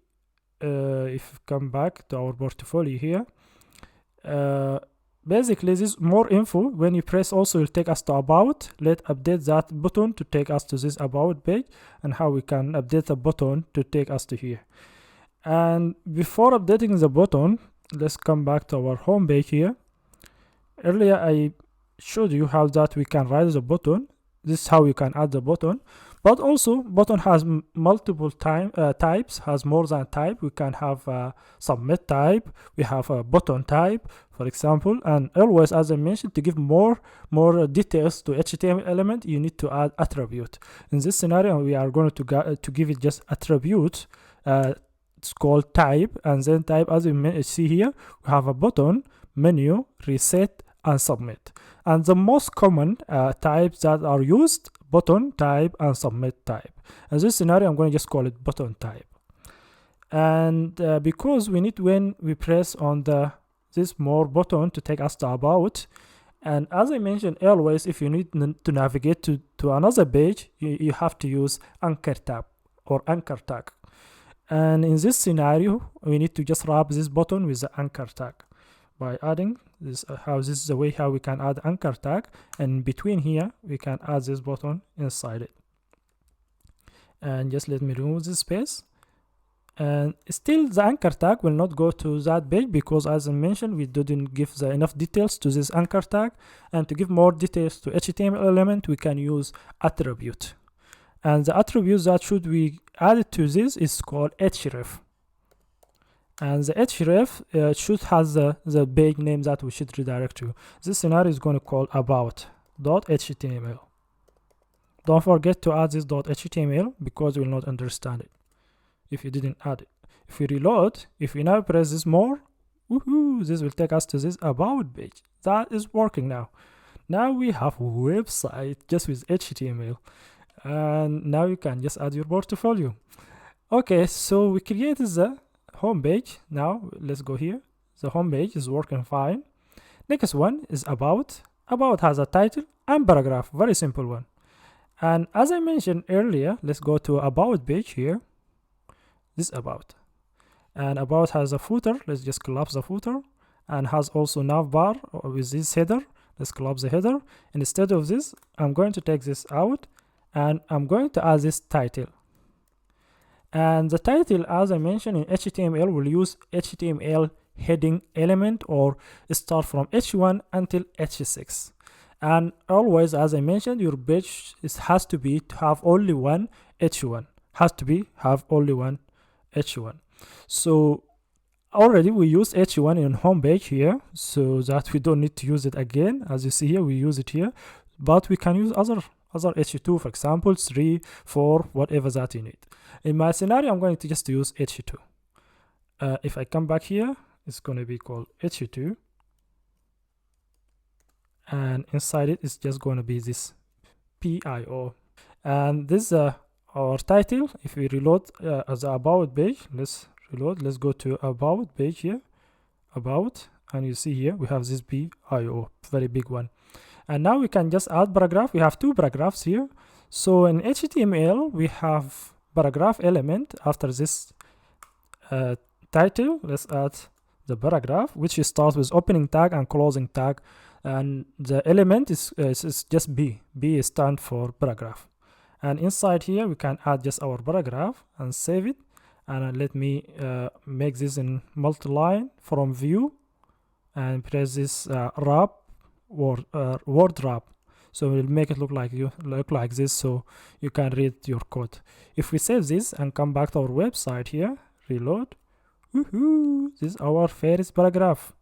if we come back to our portfolio here, basically this more info, when you press also will take us to about. Let's update that button to take us to this about page, and how we can update the button to take us to here. And before updating the button, let's come back to our home page here. Earlier I showed you how that we can write the button. This is how you can add the button, but also button has multiple types, has more than type. We can have a submit type, we have a button type, for example, and always, as I mentioned, to give more details to HTML element, you need to add attribute. In this scenario, we are going to give it just attribute. It's called type, and then type, as you see here, we have a button, menu, reset, and submit. And the most common types that are used, button type and submit type. In this scenario, I'm going to just call it button type. And because we need, when we press on this more button to take us to about, and as I mentioned, always if you need to navigate to another page, you have to use anchor tab or anchor tag. And in this scenario, we need to just wrap this button with the anchor tag by adding this. This is the way how we can add anchor tag, and between here we can add this button inside it. And just let me remove this space, and still the anchor tag will not go to that page because, as I mentioned, we didn't give enough details to this anchor tag. And to give more details to HTML element, we can use attribute, and the attribute that should be added to this is called href. And the href should have the page name that we should redirect to. This scenario is going to call about. .html. Don't forget to add this .html because you will not understand it if you didn't add it. If we reload, if we now press this more, woohoo, this will take us to this about page. That is working now. Now we have a website just with HTML, and now you can just add your portfolio. Okay, so we created the home page. Now let's go here. The home page is working fine. Next one is about. About has a title and paragraph, very simple one. And as I mentioned earlier, let's go to about page here. This about. And about has a footer. Let's just collapse the footer, and has also navbar with this header. Let's collapse the header. And instead of this, I'm going to take this out, and I'm going to add this title. And the title, as I mentioned in HTML, will use HTML heading element, or start from H1 until H6. And always, as I mentioned, your page has to be to have only one H1. Has to be have only one H1. So already we use H1 in home page here, so that we don't need to use it again. As you see here, we use it here, but we can use other H2, for example 3, 4, whatever that you need. In my scenario, I'm going to just use H2. If I come back here, it's going to be called H2, and inside it is just going to be this PIO, and this is our title. If we reload as the about page, let's reload. Let's go to about page here, about, and you see here we have this PIO, very big one. And now we can just add paragraph. We have two paragraphs here. So in HTML we have paragraph element after this title. Let's add the paragraph, which starts with opening tag and closing tag, and the element is just B. B stands for paragraph. And inside here we can add just our paragraph and save it. And let me make this in multi-line from view, and press this wrap word wrap. So we'll make it look like this, so you can read your code. If we save this and come back to our website here, reload, woohoo, this is our first paragraph.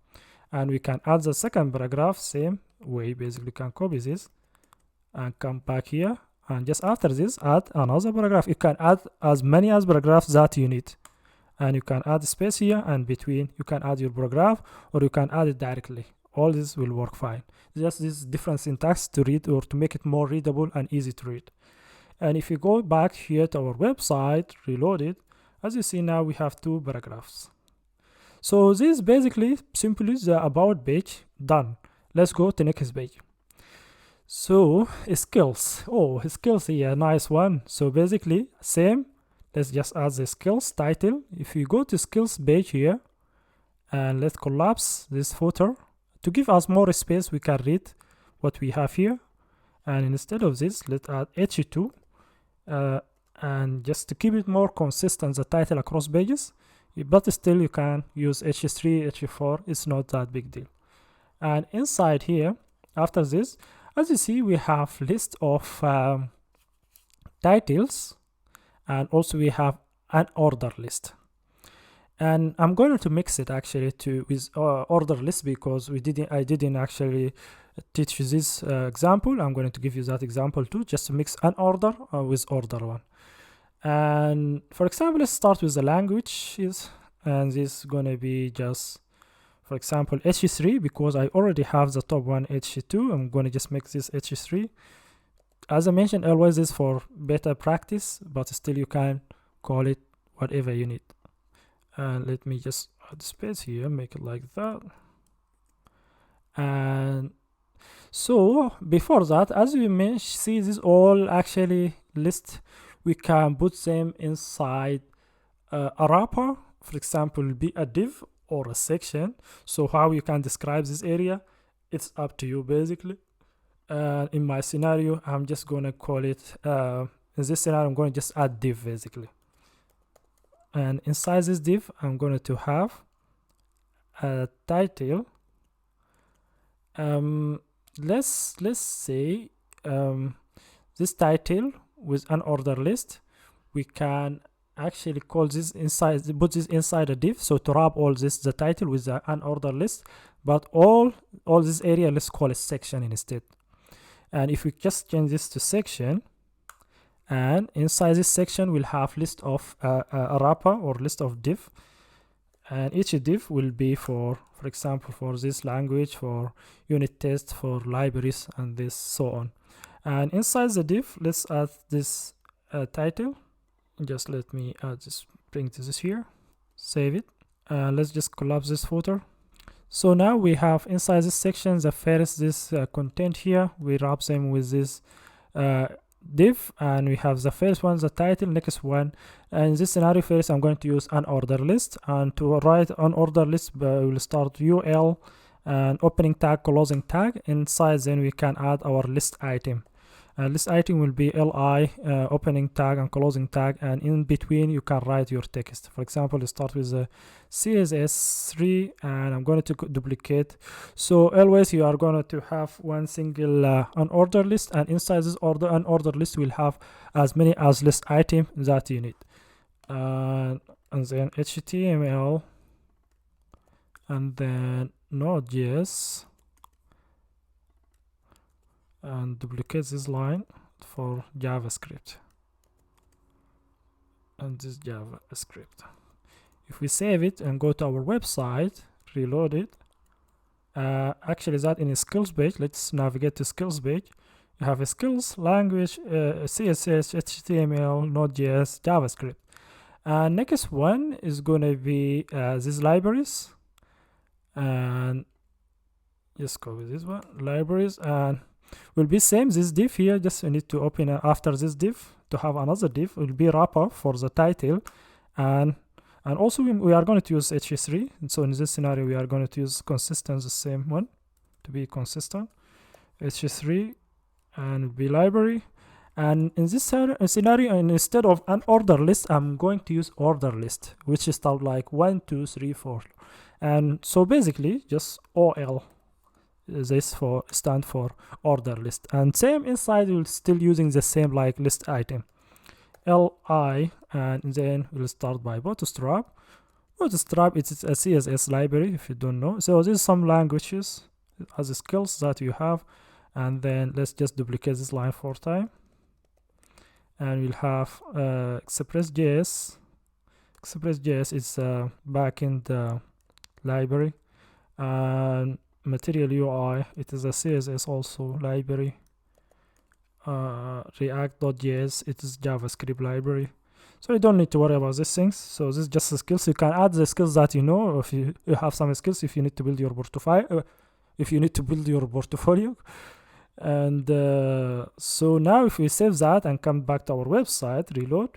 And we can add the second paragraph same way. Basically, you can copy this and come back here, and just after this add another paragraph. You can add as many as paragraphs that you need, and you can add space here, and between you can add your paragraph, or you can add it directly. All this will work fine. Just this different syntax to read, or to make it more readable and easy to read. And if you go back here to our website, reload it, as you see now we have two paragraphs. So this is basically simply the about page done. Let's go to next page. So skills. Oh, skills here, nice one. So basically same. Let's just add the skills title. If you go to skills page here, and let's collapse this footer to give us more space, we can read what we have here. And instead of this, let's add H2, and just to keep it more consistent, the title across pages. But still you can use H3, H4, it's not that big deal. And inside here, after this, as you see, we have list of titles, and also we have an order list. And I'm going to mix it actually with order list, because I didn't actually teach you this example. I'm going to give you that example too, just to mix an order with order one. And for example, let's start with the languages, and this is going to be just, for example, H3, because I already have the top one H2. I'm going to just make this H3. As I mentioned, always is for better practice, but still you can call it whatever you need. And let me just add space here, make it like that. And so before that, as you may see, this all actually list, we can put them inside a wrapper, for example, be a div or a section. So how you can describe this area, it's up to you basically. In my scenario, I'm just gonna call it, in this scenario, I'm going to just add div basically. And inside this div, I'm going to have a title. Let's say this title with an order list. We can actually call this inside, put this inside a div. So to wrap all this, the title with an order list, but all this area, let's call it section instead. And if we just change this to section, and inside this section we'll have list of a wrapper or list of div, and each div will be for example for this language, for unit test, for libraries, and this so on. And inside the div, let's add this title. Just let me just bring this here, save it, and let's just collapse this footer. So now we have inside this section the first this content here, we wrap them with this div, and we have the first one, the title, next one. And in this scenario, first I'm going to use an order list, and to write an order list we will start ul and opening tag, closing tag. Inside then we can add our list item. List item will be li opening tag and closing tag, and in between you can write your text. For example, you start with a css3, and I'm going to duplicate. So always you are going to have one single unordered list, and inside this unordered list will have as many as list item that you need. And then HTML, and then Node.js, and duplicate this line for JavaScript, and this JavaScript. If we save it and go to our website, reload it, actually that in a skills page, let's navigate to skills page. You have a skills, language, CSS, HTML, Node.js, JavaScript. And next one is gonna be these libraries, and just go with this one, libraries, and will be same this div here. Just you need to open after this div to have another div, will be wrapper for the title, and also we are going to use h3. And so in this scenario we are going to use consistent, the same one to be consistent, h3, and be library. And in this scenario, instead of an order list, I'm going to use order list, which is start like 1 2 3 4. And so basically just OL, this for stand for order list. And same inside we'll still using the same like list item, li, and then we'll start by bootstrap. Bootstrap, it's a CSS library if you don't know. So there's some languages as the skills that you have, and then let's just duplicate this line 4 times, and we'll have Express.js. Express.js is a backend library, and Material UI, it is a CSS also library. React.js, it is JavaScript library. So you don't need to worry about these things. So this is just the skills. You can add the skills that you know. If you have some skills, if you need to build your portfolio, and so now if we save that and come back to our website, reload,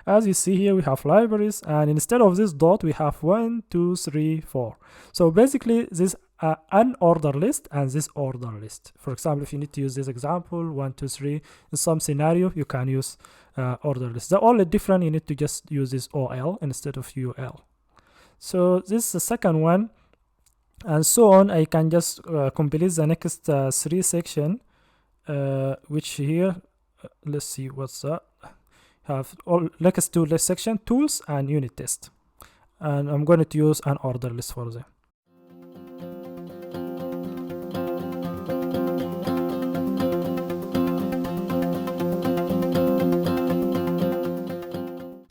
as you see here we have libraries, and instead of this dot we have 1 2 3 4. So basically this an order list and this order list. For example, if you need to use this example 1 2 3 in some scenario, you can use order list. The only different, you need to just use this OL instead of UL. So this is the second one, and so on. I can just complete the next 3 section, which here let's see what's that. Have all next to the section tools and unit test, and I'm going to use an order list for them.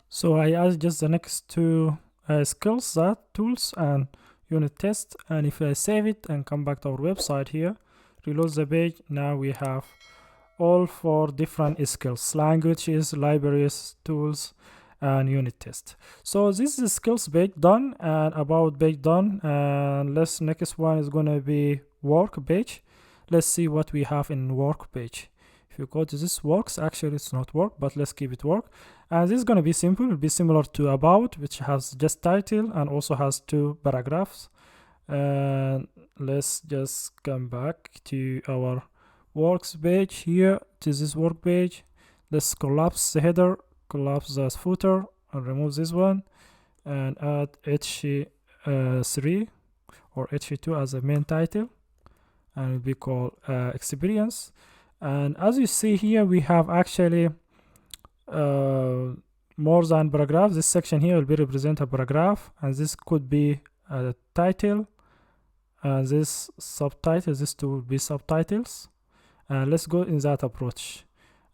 So I add just the next 2 skills, that tools and unit test, and if I save it and come back to our website here, reload the page, now we have all 4 different skills: languages, libraries, tools, and unit test. So this is skills page done, and about page done. And next one is gonna be work page. Let's see what we have in work page. If you go to this works, actually it's not work, but let's keep it work. And this is going to be simple. It'll be similar to about, which has just title and also has 2 paragraphs. And let's just come back to our works page here, to this work page. Let's collapse the header, collapse the footer, and remove this one, and add h3 or h2 as a main title, and it'll be called experience. And as you see here, we have actually more than paragraph. This section here will be represent a paragraph, and this could be a title, and this subtitle, this two will be subtitles, Let's go in that approach,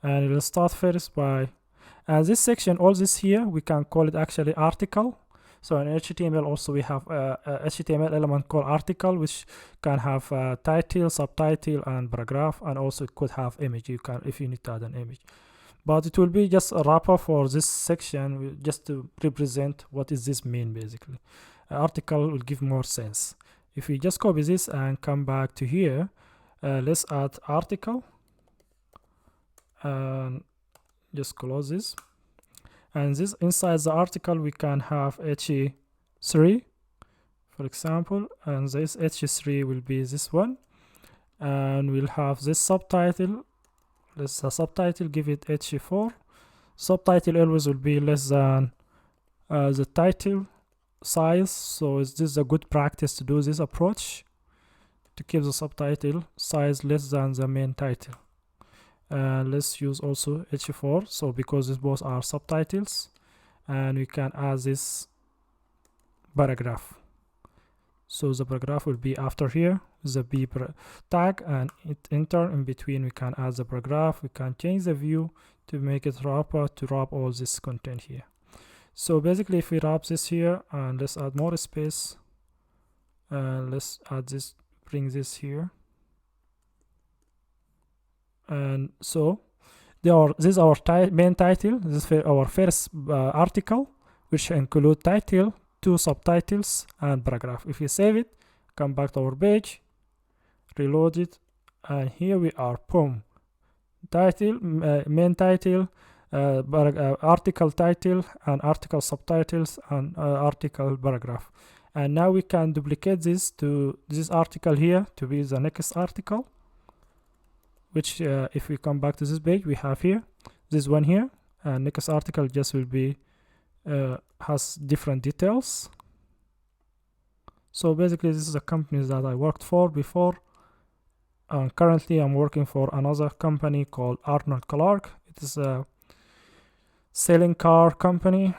and we'll start first by this section. All this here we can call it actually article. So in HTML also we have a HTML element called article, which can have title, subtitle, and paragraph, and also it could have image. You can, if you need to add an image, but it will be just a wrapper for this section, just to represent what is this mean. Basically, article will give more sense. If we just copy this and come back to here, let's add article and just close this. And this inside the article we can have h3, for example, and this h3 will be this one, and we'll have this subtitle. Let's subtitle, give it h4. Subtitle always will be less than the title size, so this is a good practice to do this approach, to keep the subtitle size less than the main title. Let's use also h4, so because these both are subtitles, and we can add this paragraph. So the paragraph will be after here, the b tag, and enter. In between we can add the paragraph. We can change the view to make it wrapper to wrap all this content here. So basically if we wrap this here, and let's add more space, let's add this, bring this here. And so this is our main title. This is our first article, which include title, 2 subtitles, and paragraph. If we save it, come back to our page, reload it, and here we are. Boom! Title, main title, article title, and article subtitles, and article paragraph. And now we can duplicate this to this article here to be the next article, which if we come back to this page, we have here this one here, and next article just will be has different details. So basically this is a company that I worked for before, and currently I'm working for another company called Arnold Clark. It is a selling car company,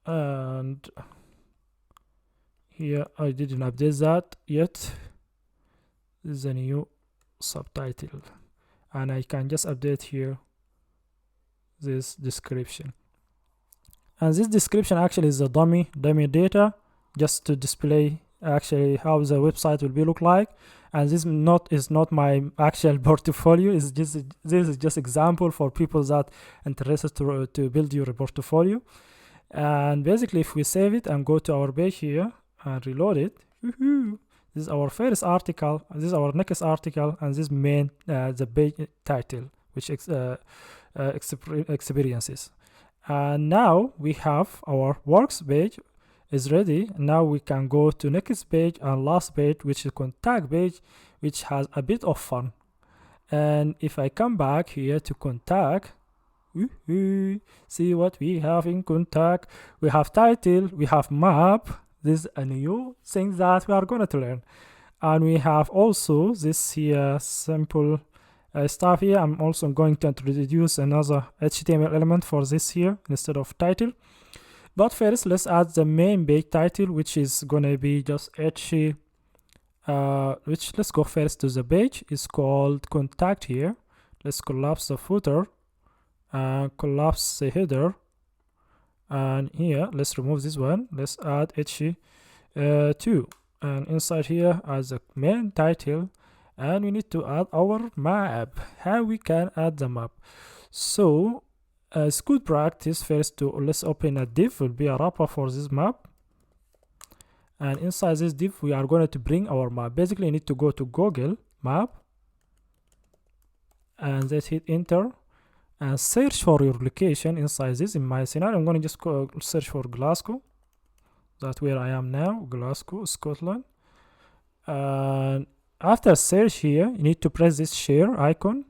and here I didn't update that yet. This is a new subtitle, and I can just update here this description. And this description actually is a dummy data, just to display actually how the website will be look like. And this is not my actual portfolio. It's just, this is just example for people that interested to build your portfolio. And basically if we save it and go to our page here and reload it, this is our first article, this is our next article, and this main the page title, which experiences. And now we have our works page is ready. Now we can go to next page and last page, which is contact page, which has a bit of fun. And if I come back here to contact, see what we have in contact. We have title, we have map. This is a new thing that we are going to learn. And we have also this here simple stuff here. I'm also going to introduce another HTML element for this here instead of title. But first, let's add the main page title, which is going to be just which let's go first to the page. It's called contact here. Let's collapse the footer and collapse the header. And here, let's remove this one. Let's add h2. And inside here as a main title, and we need to add our map. How we can add the map? So it's good practice first to let's open a div, will be a wrapper for this map, and inside this div we are going to bring our map. Basically you need to go to Google Map and then hit enter and search for your location inside this. In my scenario I'm going to just go search for Glasgow. That's where I am now, Glasgow, Scotland. And after search here, you need to press this share icon,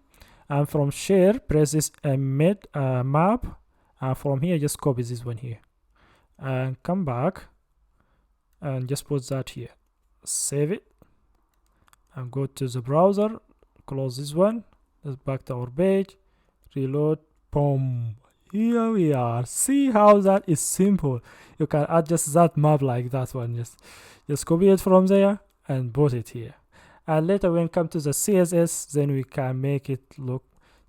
and from share press this map, and from here just copy this one here and come back and just put that here, save it and go to the browser, close this one, let's back to our page, reload, boom, here we are. See how that is simple. You can add just that map like that one, just copy it from there and put it here. And later when come to the CSS, then we can make it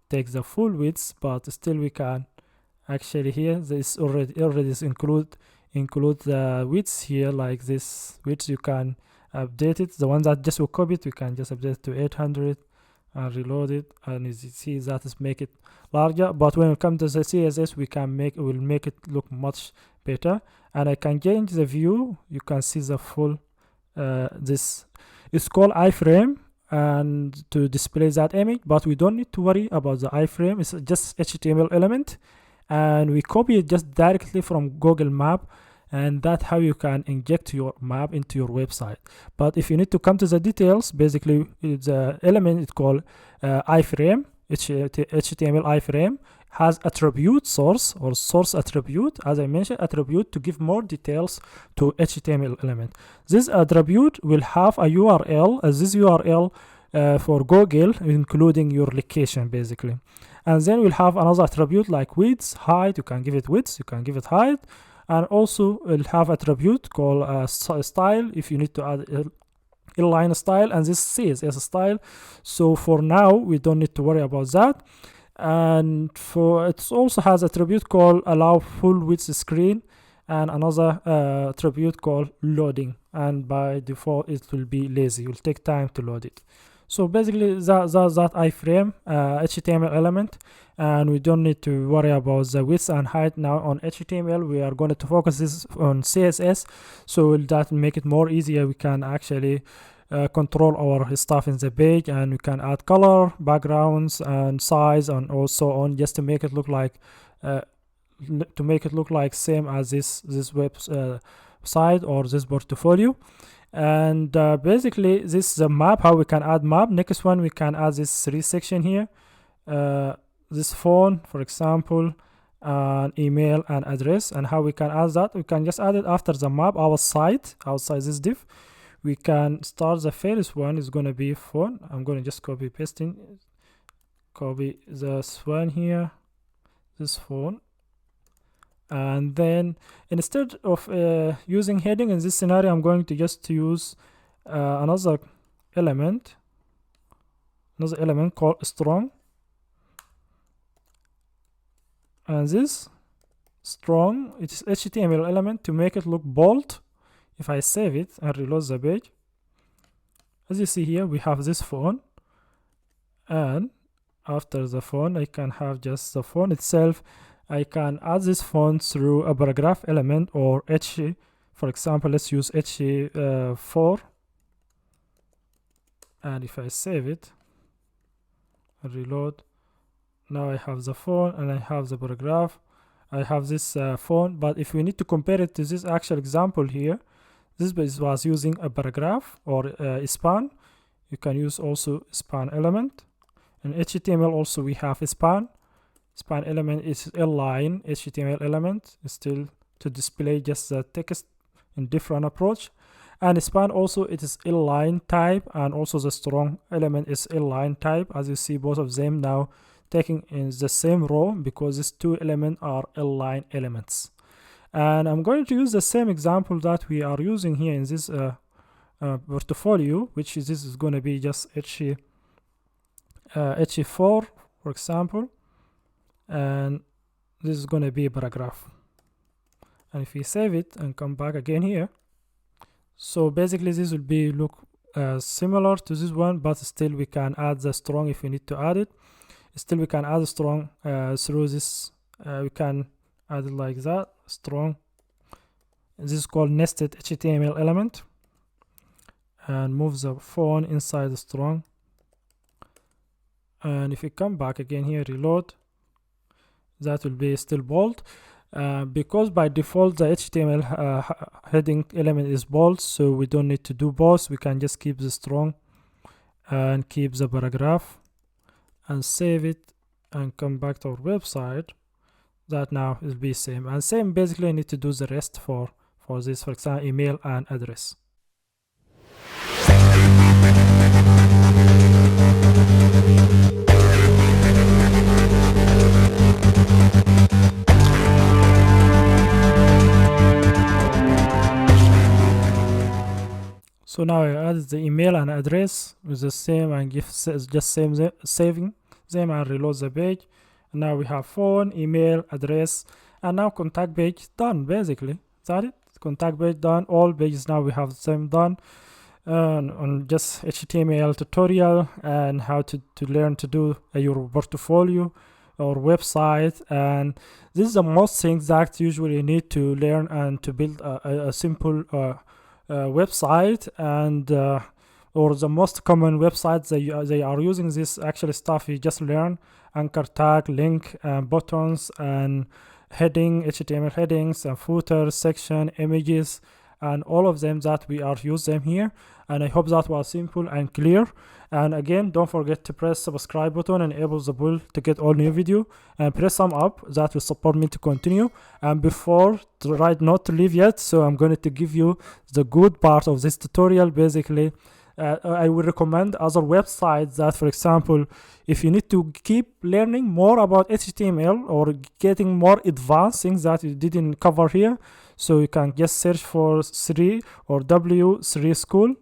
take the full width, but still we can actually here this already is include the width here, like this width you can update it. The one that just we copy it, we can just update it to 800 and reload it, and as you see that is make it larger. But when it comes to the CSS, we'll make it look much better. And I can change the view. You can see the full this is called iframe, and to display that image, but we don't need to worry about the iframe. It's just HTML element, and we copy it just directly from Google Map, and that's how you can inject your map into your website. But if you need to come to the details, basically the element is called iframe. HTML iframe has attribute source or source attribute, as I mentioned, attribute to give more details to HTML element. This attribute will have a URL, as this URL for Google, including your location basically. And then we'll have another attribute like width, height. You can give it width, you can give it height, and also we'll have attribute called style if you need to add inline style, and this CSS style. So for now we don't need to worry about that. And for it also has attribute called allow full width screen, and another attribute called loading, and by default it will be lazy, it will take time to load it. So basically that iframe HTML element, and we don't need to worry about the width and height now on HTML. We are going to focus this on CSS, so that make it more easier. We can actually control our stuff in the page, and we can add color, backgrounds, and size, and also on, just to make it look like same as this web site or this portfolio. And basically this is a map, how we can add map. Next one, we can add this 3 section here, this phone for example, and email and address. And how we can add that, we can just add it after the map outside this div. We can start the first one is going to be phone. I'm going to just copy this one here, this phone. And then instead of using heading in this scenario, I'm going to just use another element called strong. And this strong, it's HTML element to make it look bold. If I save it and reload the page, as you see here, we have this phone, and after the phone I can have just the phone itself. I can add this font through a paragraph element or H. For example, let's use H4, and if I save it and reload, now I have the font and I have the paragraph. I have this font, but if we need to compare it to this actual example here, this was using a paragraph or a span. You can use also span element. In HTML also we have a span element is align. HTML element is still to display just the text in different approach. And span also it is align type, and also the strong element is align type. As you see, both of them now taking in the same row because these two elements are align elements. And I'm going to use the same example that we are using here in this portfolio, which is this is going to be just H4 for example, and this is going to be a paragraph. And if we save it and come back again here, so basically this will be look similar to this one, but still we can add the strong if we need to add it. Still we can add a strong through this. We can add it like that, strong. This is called nested HTML element, and move the font inside the strong. And if you come back again here, reload, that will be still bold, because by default the HTML heading element is bold, so we don't need to do both. We can just keep the strong and keep the paragraph and save it and come back to our website. That now will be same, and same basically I need to do the rest for this, for example, email and address. So now I added the email and address with the same and just saving them and reload the page. And now we have phone, email, address, and now contact page done. Basically, that's it. Contact page done. All pages now we have them done. On just HTML tutorial and how to learn to do your portfolio or website. And this is the most things that usually need to learn and to build a simple website, and or the most common websites they are using this actually stuff. You just learn anchor tag, link, buttons, and heading, HTML headings, and footer, section, images, and all of them that we are use them here. And I hope that was simple and clear. And again, don't forget to press subscribe button and enable the bell to get all new video, and press thumb up. That will support me to continue. And before not to leave yet, so I'm going to give you the good part of this tutorial. Basically, I will recommend other websites that, for example, if you need to keep learning more about HTML or getting more advanced things that you didn't cover here, so you can just search for 3 or W3 School,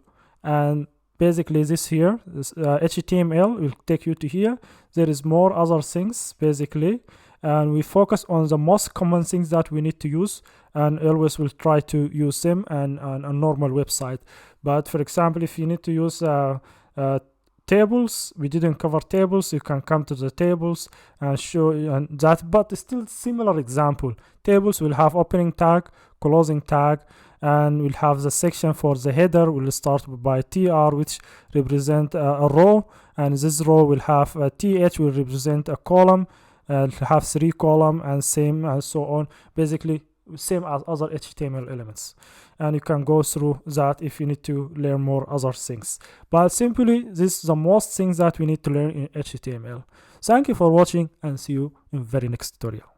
and basically this here, this HTML will take you to here. There is more other things basically, and we focus on the most common things that we need to use, and always will try to use them and a normal website. But for example, if you need to use tables, we didn't cover tables. You can come to the tables and show and that, but still similar example. Tables will have opening tag, closing tag, and we'll have the section for the header. We'll start by TR, which represent a row, and this row will have a TH, will represent a column, and have 3 column, and same and so on. Basically same as other HTML elements, and you can go through that if you need to learn more other things. But simply, this is the most things that we need to learn in HTML. Thank you for watching, and see you in very next tutorial.